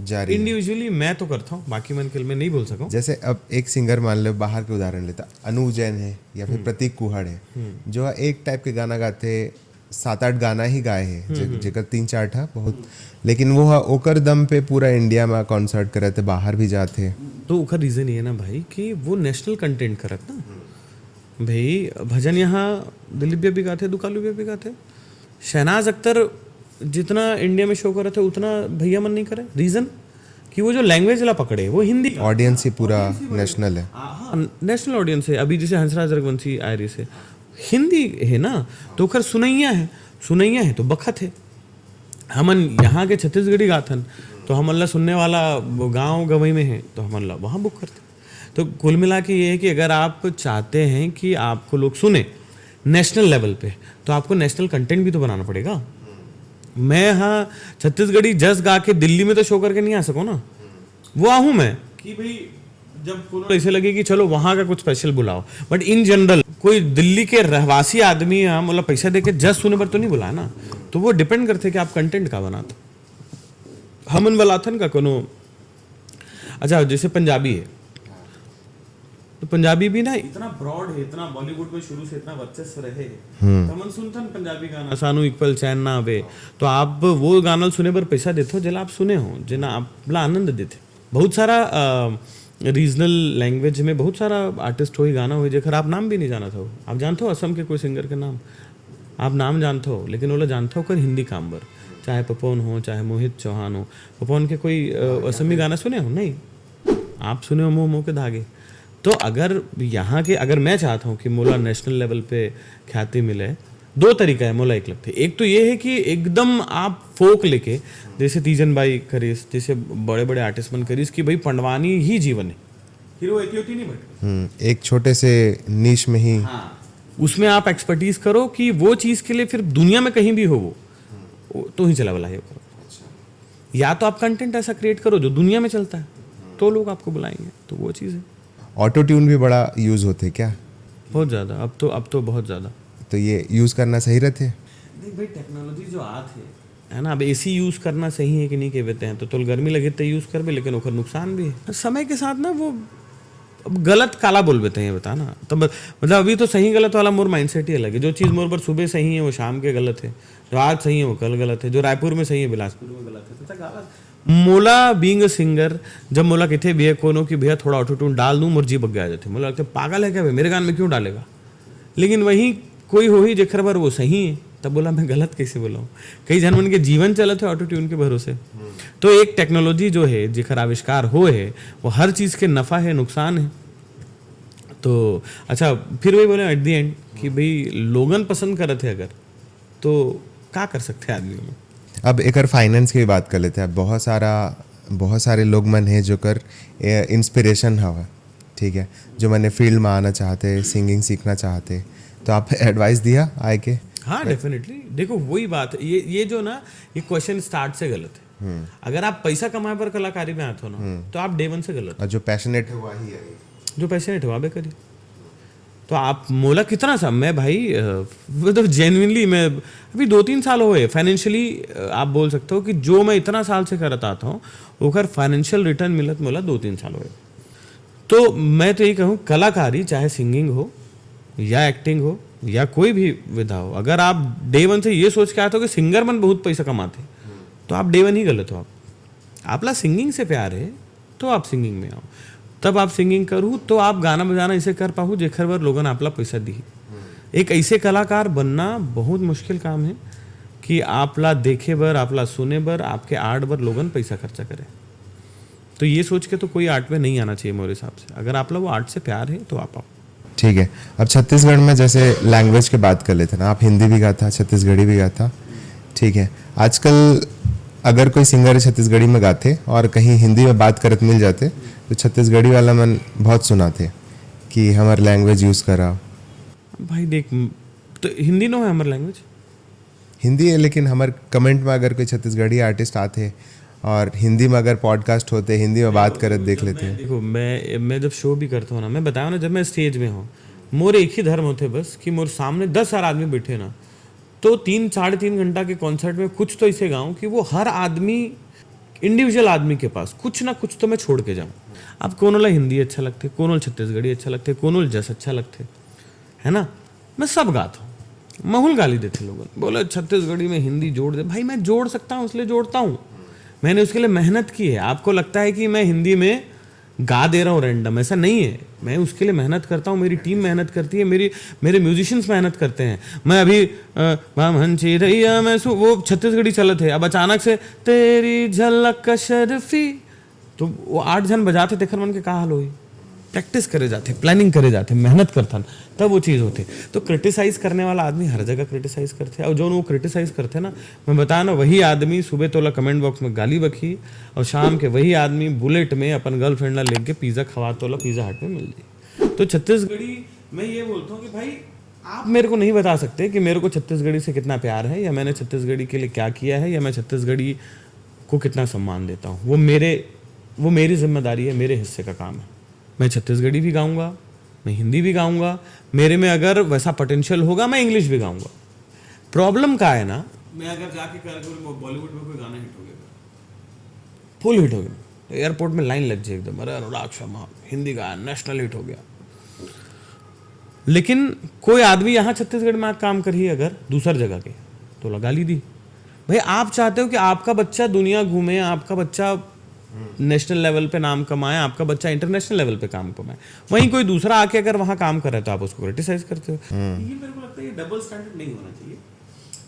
जारी है। इंडिविजुअली मैं तो करता हूँ, बाकी मन के लिए मैं नहीं बोल सकूँ। जैसे अब एक सिंगर मान लो बाहर के उदाहरण लेता, अनु जैन है या फिर प्रतीक कुहड़ है, जो है एक टाइप के गाना गाते 7-8 गाना ही गाए हैं जेकर 3-4 था बहुत, लेकिन वो ओकर दम पे पूरा इंडिया में कॉन्सर्ट करे थे, बाहर भी जाते। तो ओकर रीज़न ये ना भाई कि वो नेशनल कंटेंट करत ना भाई। भजन यहाँ दिलीप भैया भी गाते, दुकालू भैया भी गाते, शहनाज अख्तर जितना इंडिया में शो करे थे उतना भैया मन नहीं करे। रीज़न कि वो जो लैंग्वेज ला पकड़े वो हिंदी, ऑडियंस ही पूरा नेशनल है। हाँ, नेशनल ऑडियंस है। अभी जैसे हंसराज रघुवंशी आयरी से हिंदी है ना, तो खैर सुनैया है तो बखत है। हमन यहाँ के छत्तीसगढ़ी गाथन तो हम अल्लाह सुनने वाला गांव गवई में है तो हम अल्लाह वहाँ बुक करते। तो कुल मिला के ये है कि अगर आप चाहते हैं कि आपको लोग सुने नेशनल लेवल पे, तो आपको नेशनल कंटेंट भी तो बनाना पड़ेगा। मैं हाँ छत्तीसगढ़ी जस गा के दिल्ली में तो शो करके नहीं आ सकूँ ना, वो आहूँ मैं कि भाई जब कोनो ऐसे लगे कि चलो वहाँ का कुछ स्पेशल बुलाओ। बट इन जनरल कोई दिल्ली के रहवासी आदमी हम मतलब पैसा दे के जस्ट सुने पर तो नहीं बुलाया ना, तो वो डिपेंड करते कि आप कंटेंट का बनाते। हमन वलाथन का कोनो अच्छा जैसे पंजाबी है, तो पंजाबी भी ना इतना ब्रॉड है, इतना बॉलीवुड में शुरू से इतना वर्चस्व रहे, तो हमन सुनथन पंजाबी गाना सानू इक्वल चैन ना आवे, तो आप वो गाना सुने पर पैसा देते हो जिला आप सुने हो, जिना आप आनंद देते। बहुत सारा रीजनल लैंग्वेज में बहुत सारा आर्टिस्ट हो गाना हो जेकर आप नाम भी नहीं जाना था। आप जानते हो असम के कोई सिंगर के नाम, आप नाम जानते हो लेकिन वो जानते हो कर हिंदी कामबर, चाहे पपौन हो चाहे मोहित चौहान हो। पपौन के कोई असमी गाना सुने हो? नहीं, आप सुने हो मुँह के धागे। तो अगर यहाँ के अगर मैं चाहता हूँ कि मोला नेशनल लेवल पे ख्याति मिले, दो तरीका है मोला एक लगते। एक तो ये है कि एकदम आप फोक लेके जैसे तीजन बाई करीस, जैसे बड़े बड़े आर्टिस्ट बन करीस कि भाई पंडवानी ही जीवन है, फिर वो इतनी नहीं बट एक छोटे से नीश में ही उसमें आप एक्सपर्टीज करो कि वो चीज़ के लिए फिर दुनिया में कहीं भी हो वो तो ही चला वाला है करो। या तो आप कंटेंट ऐसा क्रिएट करो जो दुनिया में चलता है तो लोग आपको बुलाएंगे, तो वो चीज़ है। ऑटो ट्यून भी बड़ा यूज़ होते क्या? बहुत ज़्यादा, अब तो बहुत ज़्यादा। तो ये यूज़ करना सही रहते? देख भाई टेक्नोलॉजी जो आत है ना, अब एसी यूज़ करना सही है कि नहीं कहते हैं, तो गर्मी लगे तो यूज़ कर भी, लेकिन ओकर नुकसान भी है। समय के साथ ना वो अब गलत काला बोल देते हैं बता ना, तब मतलब अभी तो सही गलत वाला मोर माइंडसेट ही अलग है। जो चीज़ मोर पर सुबह सही है वो शाम के गलत है, जो आज सही है वो कल गलत है, जो रायपुर में सही है बिलासपुर में गलत है। तो गलत मोला बीइंग अ सिंगर जब मोला कहते भैया कोनो कि भैया थोड़ा ऑटो ट्यून डाल दूँ, मोर जी बग गया जाते, मोला लगता है पागल है क्या भाई, मेरे गान में क्यों डालेगा। लेकिन वही कोई हो ही जेखर बार वो सही है, तब बोला मैं गलत कैसे बोला हूँ। कई जन मन के जीवन चलते ऑटो ट्यून के भरोसे। तो एक टेक्नोलॉजी जो है जेखर आविष्कार हो है वो हर चीज़ के नफ़ा है नुकसान है। तो अच्छा फिर वही बोले एट दी एंड कि भाई लोगन पसंद करते अगर तो क्या कर सकते हैं आदमी में। अब एक और फाइनेंस की बात कर लेते हैं। बहुत सारे लोग मन है जो कर इंस्पिरेशन हवा, ठीक है, जो मैंने फील्ड में आना चाहते, सिंगिंग सीखना चाहते, तो आप एडवाइस दिया आए के? हाँ डेफिनेटली। देखो वही बात है, ये जो ना ये क्वेश्चन स्टार्ट से गलत है। अगर आप पैसा कमाए पर कलाकारी में आते हो ना तो आप डे वन से गलत और जो पैशनेट है वही है, जो पैशनेट हो आबे करिए। तो आप मोला कितना सा मैं भाई मतलब जेन्युइनली मैं अभी 2-3 साल हुए फाइनेंशियली आप बोल सकते हो कि जो मैं इतना साल से करता आता हूँ ओकर फाइनेंशियल रिटर्न मिलत मोला 2-3 साल हुए। तो मैं तो यही कहूँ कलाकारी चाहे सिंगिंग हो या एक्टिंग हो या कोई भी विधा हो, अगर आप डे वन से ये सोच के आते हो कि सिंगर मन बहुत पैसा कमाते तो आप डे वन ही गलत हो। आपला सिंगिंग से प्यार है तो आप सिंगिंग में आओ, तब आप सिंगिंग करूँ तो आप गाना बजाना ऐसे कर पाऊँ जेखर बर लोगन आपला पैसा दी। एक ऐसे कलाकार बनना बहुत मुश्किल काम है कि आपला देखे बर आपला सुने बर आपके आर्ट बर लोगन पैसा खर्चा करे। तो ये सोच के तो कोई आर्ट में नहीं आना चाहिए मेरे हिसाब से। अगर आपला वो आर्ट से प्यार है तो आप आओ। ठीक है। अब छत्तीसगढ़ में जैसे लैंग्वेज की बात कर लेते ना, आप हिंदी भी गाता, छत्तीसगढ़ी भी गाता, ठीक है। आजकल अगर कोई सिंगर छत्तीसगढ़ी में गाते और कहीं हिंदी में बात करत मिल जाते तो छत्तीसगढ़ी वाला मन बहुत सुनाते कि हमार लैंग्वेज यूज़ करा। भाई देख तो हिंदी नो है हमार लैंग्वेज, हिंदी है, लेकिन हमारे कमेंट में अगर कोई छत्तीसगढ़ी आर्टिस्ट आते और हिंदी में अगर पॉडकास्ट होते, हिंदी में बात करत देख लेते हैं। देखो मैं जब शो भी करता हूँ ना, मैं बताया ना जब मैं स्टेज में हूँ मोर एक ही धर्म होते बस कि मोर सामने 10,000 आदमी बैठे ना तो 3-3.5 घंटा के कॉन्सर्ट में कुछ तो इसे गाऊँ कि वो हर आदमी इंडिविजुअल आदमी के पास कुछ ना कुछ तो मैं छोड़ के जाऊँ। अब कोनोला हिंदी अच्छा लगते, कोनोल छत्तीसगढ़ी अच्छा लगते, कोनोल जस अच्छा लगते है ना, मैं सब गाता हूँ। महूल गाली देते लोग बोले छत्तीसगढ़ी में हिंदी जोड़ दे, भाई मैं जोड़ सकता हूँ इसलिए जोड़ता हूँ, मैंने उसके लिए मेहनत की है। आपको लगता है कि मैं हिंदी में गा दे रहा हूँ रैंडम, ऐसा नहीं है। मैं उसके लिए मेहनत करता हूँ, मेरी टीम मेहनत करती है, मेरे म्यूजिशियंस मेहनत करते हैं। मैं अभी मैं वो छत्तीसगढ़ी चलत है, अब अचानक से तेरी झलक शर्फी तो वो 8 जन बजाते देखर मन के का हाल होई। प्रैक्टिस करे जाते, प्लानिंग करे जाते, मेहनत करथन तब वो चीज़ होती। तो क्रिटिसाइज करने वाला आदमी हर जगह क्रिटिसाइज करते और जो वो क्रिटिसाइज करते ना, मैं बताया ना, वही आदमी सुबह तोला कमेंट बॉक्स में गाली बखी और शाम के वही आदमी बुलेट में अपन गर्लफ्रेंड ला लेके पिज़्ज़ा खवा तोला पिज़्ज़ा हट में मिल जाए। तो छत्तीसगढ़ी मैं ये बोलता हूँ कि भाई आप मेरे को नहीं बता सकते कि मेरे को छत्तीसगढ़ी से कितना प्यार है या मैंने छत्तीसगढ़ी के लिए क्या किया है या मैं छत्तीसगढ़ी को कितना सम्मान देता हूँ। वो मेरी जिम्मेदारी है, मेरे हिस्से का काम है। मैं छत्तीसगढ़ी भी गाऊंगा, मैं हिंदी भी गाऊंगा, मेरे में अगर वैसा पोटेंशियल होगा मैं इंग्लिश भी गाऊंगा। प्रॉब्लम का है ना, मैं अगर जाके बॉलीवुड में कोई गाना हिट हो गया, फुल हिट हो गया, तो एयरपोर्ट में लाइन लग जाए एकदम, अरे अनुराग शर्मा हिंदी गाया नेशनल हिट हो गया। लेकिन कोई आदमी यहाँ छत्तीसगढ़ में काम करी अगर दूसर जगह के तो लगा ली दी। भाई आप चाहते हो कि आपका बच्चा दुनिया घूमे, आपका बच्चा नेशनल लेवल पे नाम कमाए, आपका बच्चा इंटरनेशनल लेवल पे काम कमाए, वहीं कोई दूसरा आके अगर वहाँ काम कर रहा है तो आप उसको क्रिटिसाइज करते हो। ये मेरे को लगता है ये डबल स्टैंडर्ड नहीं होना चाहिए।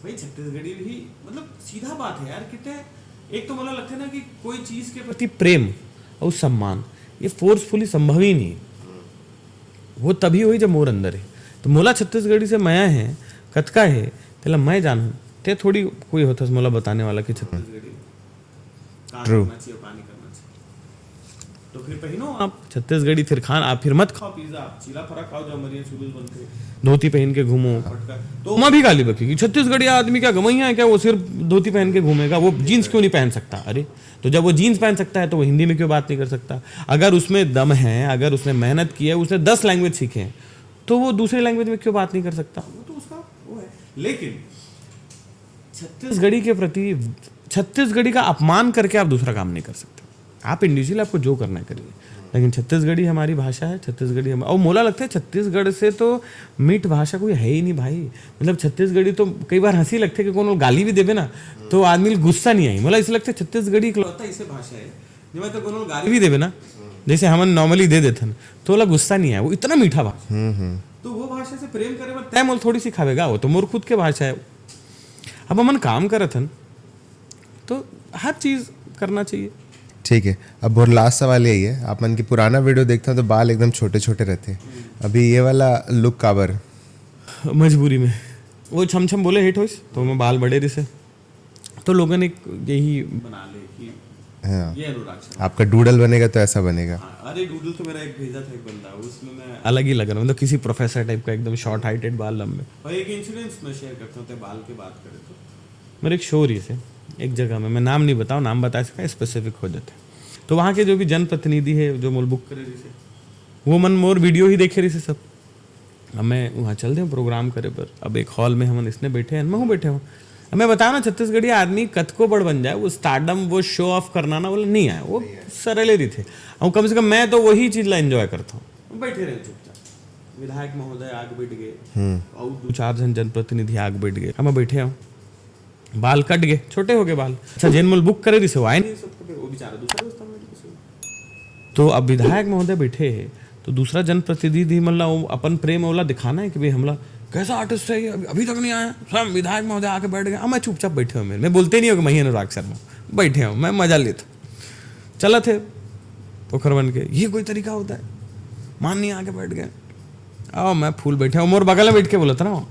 भाई छत्तीसगढ़ी भी मतलब सीधा बात है यार, कितने एक तो मुझे लगता है ना कि कोई चीज के प्रति प्रेम और सम्मान ये फोर्सफुली संभव ही नहीं, वो तभी हुई जब मोर अंदर है। तो मोला छत्तीसगढ़ी से माया है, कतका है तेला मैं जानूँ ते थोड़ी कोई होता मोला बताने वाला कि छत्तीसगढ़ी ट्रू तो फिर पहनो आप छत्तीसगढ़ी, फिर खान आप फिर मत खाओ पिज्जा, आप चीला फरा खाओ जो मरिया चुलूस बनते, धोती पहन के घूमो तो माँ भी गाली बकेगी छत्तीसगढ़ी आदमी क्या गमैया है क्या, वो सिर्फ धोती पहन के घूमेगा, वो जीन्स क्यों नहीं पहन सकता। अरे तो जब वो जीन्स पहन सकता है तो वो हिंदी में क्यों बात नहीं कर सकता। अगर उसमें दम है, अगर उसने मेहनत की है, उसने 10 लैंग्वेज सीखे हैं तो वो दूसरे लैंग्वेज में क्यों बात नहीं कर सकता, वो तो उसका वो है। लेकिन छत्तीसगढ़ी के प्रति छत्तीसगढ़ी का अपमान करके आप दूसरा काम नहीं कर सकते। आप इंडिविजुअल आपको जो करना है करिए, लेकिन छत्तीसगढ़ी हमारी भाषा है, छत्तीसगढ़ी और मोला लगता है छत्तीसगढ़ से तो मीठ भाषा कोई है ही नहीं भाई। मतलब छत्तीसगढ़ी तो कई बार हंसी लगती है कि कोनो गाली भी देवे ना तो आदमी गुस्सा नहीं आई। मोला ऐसा लगता है छत्तीसगढ़ी इकलौता ऐसे भाषा है जो मैं तो कोनो गाली भी देवे ना जैसे हम नॉर्मली दे देते हैं तो वाला गुस्सा नहीं आया, वो इतना मीठा भाषा। तो वो भाषा से प्रेम करे पर तय मोल थोड़ी सी खावेगा, वो तो मोर खुद के भाषा है। अब हमन काम करत हन तो हर चीज़ करना चाहिए। ठीक है। अब और लास्ट सवाल यही है, आप मन की पुराना वीडियो देखते हो तो बाल एकदम छोटे छोटे रहते, अभी ये वाला लुक काबर? मजबूरी में वो छम छम बोले हिट होइस तो मैं बाल बड़े रिसे, तो लोगों ने यही बना ले कि हाँ, ये अनुराग शर्मा। आपका डूडल बनेगा तो ऐसा बनेगा। हाँ, अरे डूडल तो मेरा एक भेजा था एक बंदा, उसमें मैं अलग ही लग रहा हूँ, मतलब किसी प्रोफेसर टाइप का, एकदम शॉर्ट हाइटेड बाल लंबे। और एक इंसिडेंस मैं शेयर करता हूँ, बाल की बात करें तो मेरे एक शो रही से एक जगह में, मैं नाम नहीं बताऊँ, नाम बता सका स्पेसिफिक हो जाते। तो वहाँ के जो भी जनप्रतिनिधि है जो मोल बुक करे रही से, वो मन मोर वीडियो ही देखे रही से सब। अब मैं वहाँ चल दे प्रोग्राम करे पर, अब एक हॉल में हम इसने बैठे हैं, मैं हूँ बैठे हूँ। अब मैं बताया ना छत्तीसगढ़ी आदमी कत को बड़ बन जाए, वो स्टारडम वो शो ऑफ करना ना बोले नहीं आया, वो सरले रही थे। और कम से कम मैं तो वही चीज़ ला एंजॉय करता हूँ। बैठे रहे चुपचाप, विधायक महोदय आग बैठ गए और 2-4 जन जनप्रतिनिधि आग बैठ गए, हम बैठे हूँ, बाल कट गए, छोटे हो गए बाल। अच्छा जेन मोल बुक करे रही से वो आए नहीं सब, वो बेचारा दूसरा दोस्त तो अब विधायक महोदय बैठे हैं, तो दूसरा जनप्रतिनिधि मतलब अपन प्रेम वाला दिखाना है कि भाई हमला कैसा आर्टिस्ट है ये, अभी तक नहीं आया, सब विधायक महोदय आके बैठ गए। मैं चुपचाप बैठे हूँ, मैं बोलते नहीं हो कि मैं अनुराग शर्मा, बैठे हूँ, मैं मजा लेता चला थे पोखर बन के। ये कोई तरीका होता है, मान नहीं आके बैठ गए। आओ मैं फूल बैठे हूँ, मोर बगल में बैठ के बोला था ना,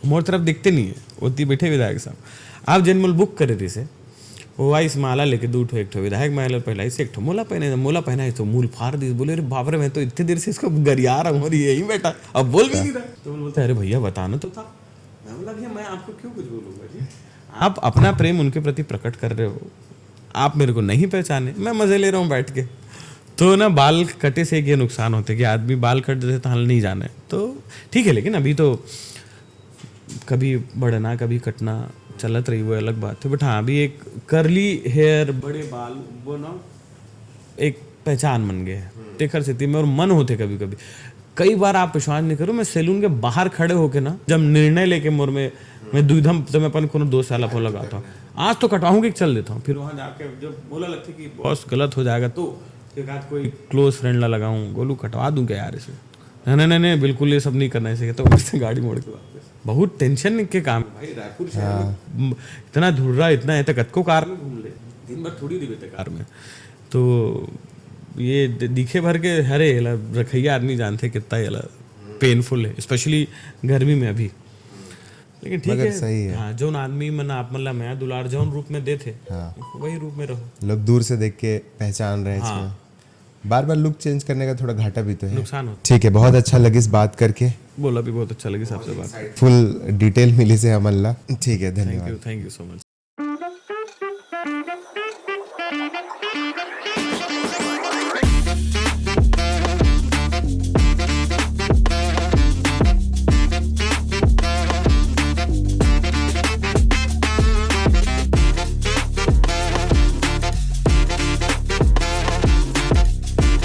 मोर तरफ दिखते नहीं है, उतनी बैठे विधायक साहब। आप जनमल बुक करे थे से वो आई माला लेके 2 ठो 1 ठो विधायक महिला पहला से 1 ठो मोला पहना है तो मूल फाड़ दी। बोले अरे बाप रे, मैं तो इतनी देर से इसको गरिया रहा हूँ और यही बैठा, अब बोल भी नहीं रहा। तो बोलते अरे भैया बताना तो था। मैं बोला भैया मैं आपको क्यों कुछ बोलूँगा जी, आप अपना प्रेम उनके प्रति प्रकट कर रहे हो, आप मेरे को नहीं पहचाने, मैं मजे ले रहा हूँ बैठ के। तो ना बाल कटे से ये नुकसान होते कि आदमी बाल कट देते तो हल नहीं जाना है, तो ठीक है। लेकिन अभी तो कभी बढ़ना कभी कटना चलत रही, वो अलग बात है। बट हाँ अभी एक करली हेयर बड़े बाल वो ना एक पहचान बन गए हैं तेखर स्थिति में, और मन होते कभी कभी। कई बार आप विश्वास नहीं करो, मैं सैलून के बाहर खड़े होके ना जब निर्णय लेके मोर में मैं दुधम तो मैं अपन को 2 साल फोन लगाता हूँ, आज तो कटवाऊंगी चल देता हूँ। फिर वहाँ जाके जब बोला लगता कि बॉस गलत हो जाएगा तो एक आध कोई क्लोज फ्रेंड ला लगाऊँ, गोलू कटवा दूँ क्या यार इसे, नहीं बिल्कुल ये सब नहीं करना है, तो उससे गाड़ी मोड़ के वापस। बहुत टेंशन के काम है भाई, रायपुर शहर में इतना धुर्रा इतना है, कत को कार में घूम ले दिन भर थोड़ी दिवे कार में। तो ये दिखे भर के हरे रखैया आदमी जानते कितना ये पेनफुल है, स्पेशली गर्मी में अभी। लेकिन ठीक है, सही है। हाँ जो आदमी मन आप मतलब मैं दुलार जौन रूप में दे थे वही रूप में रहो। लोग दूर से देख के पहचान रहे हैं इसमें, बार बार लुक चेंज करने का थोड़ा घाटा भी तो है, नुकसान होता। ठीक है, बहुत अच्छा लगी इस बात करके, बोला भी बहुत अच्छा लगी सबसे बात, फुल डिटेल मिली से हमला। ठीक है, धन्यवाद, थैंक यू सो मच।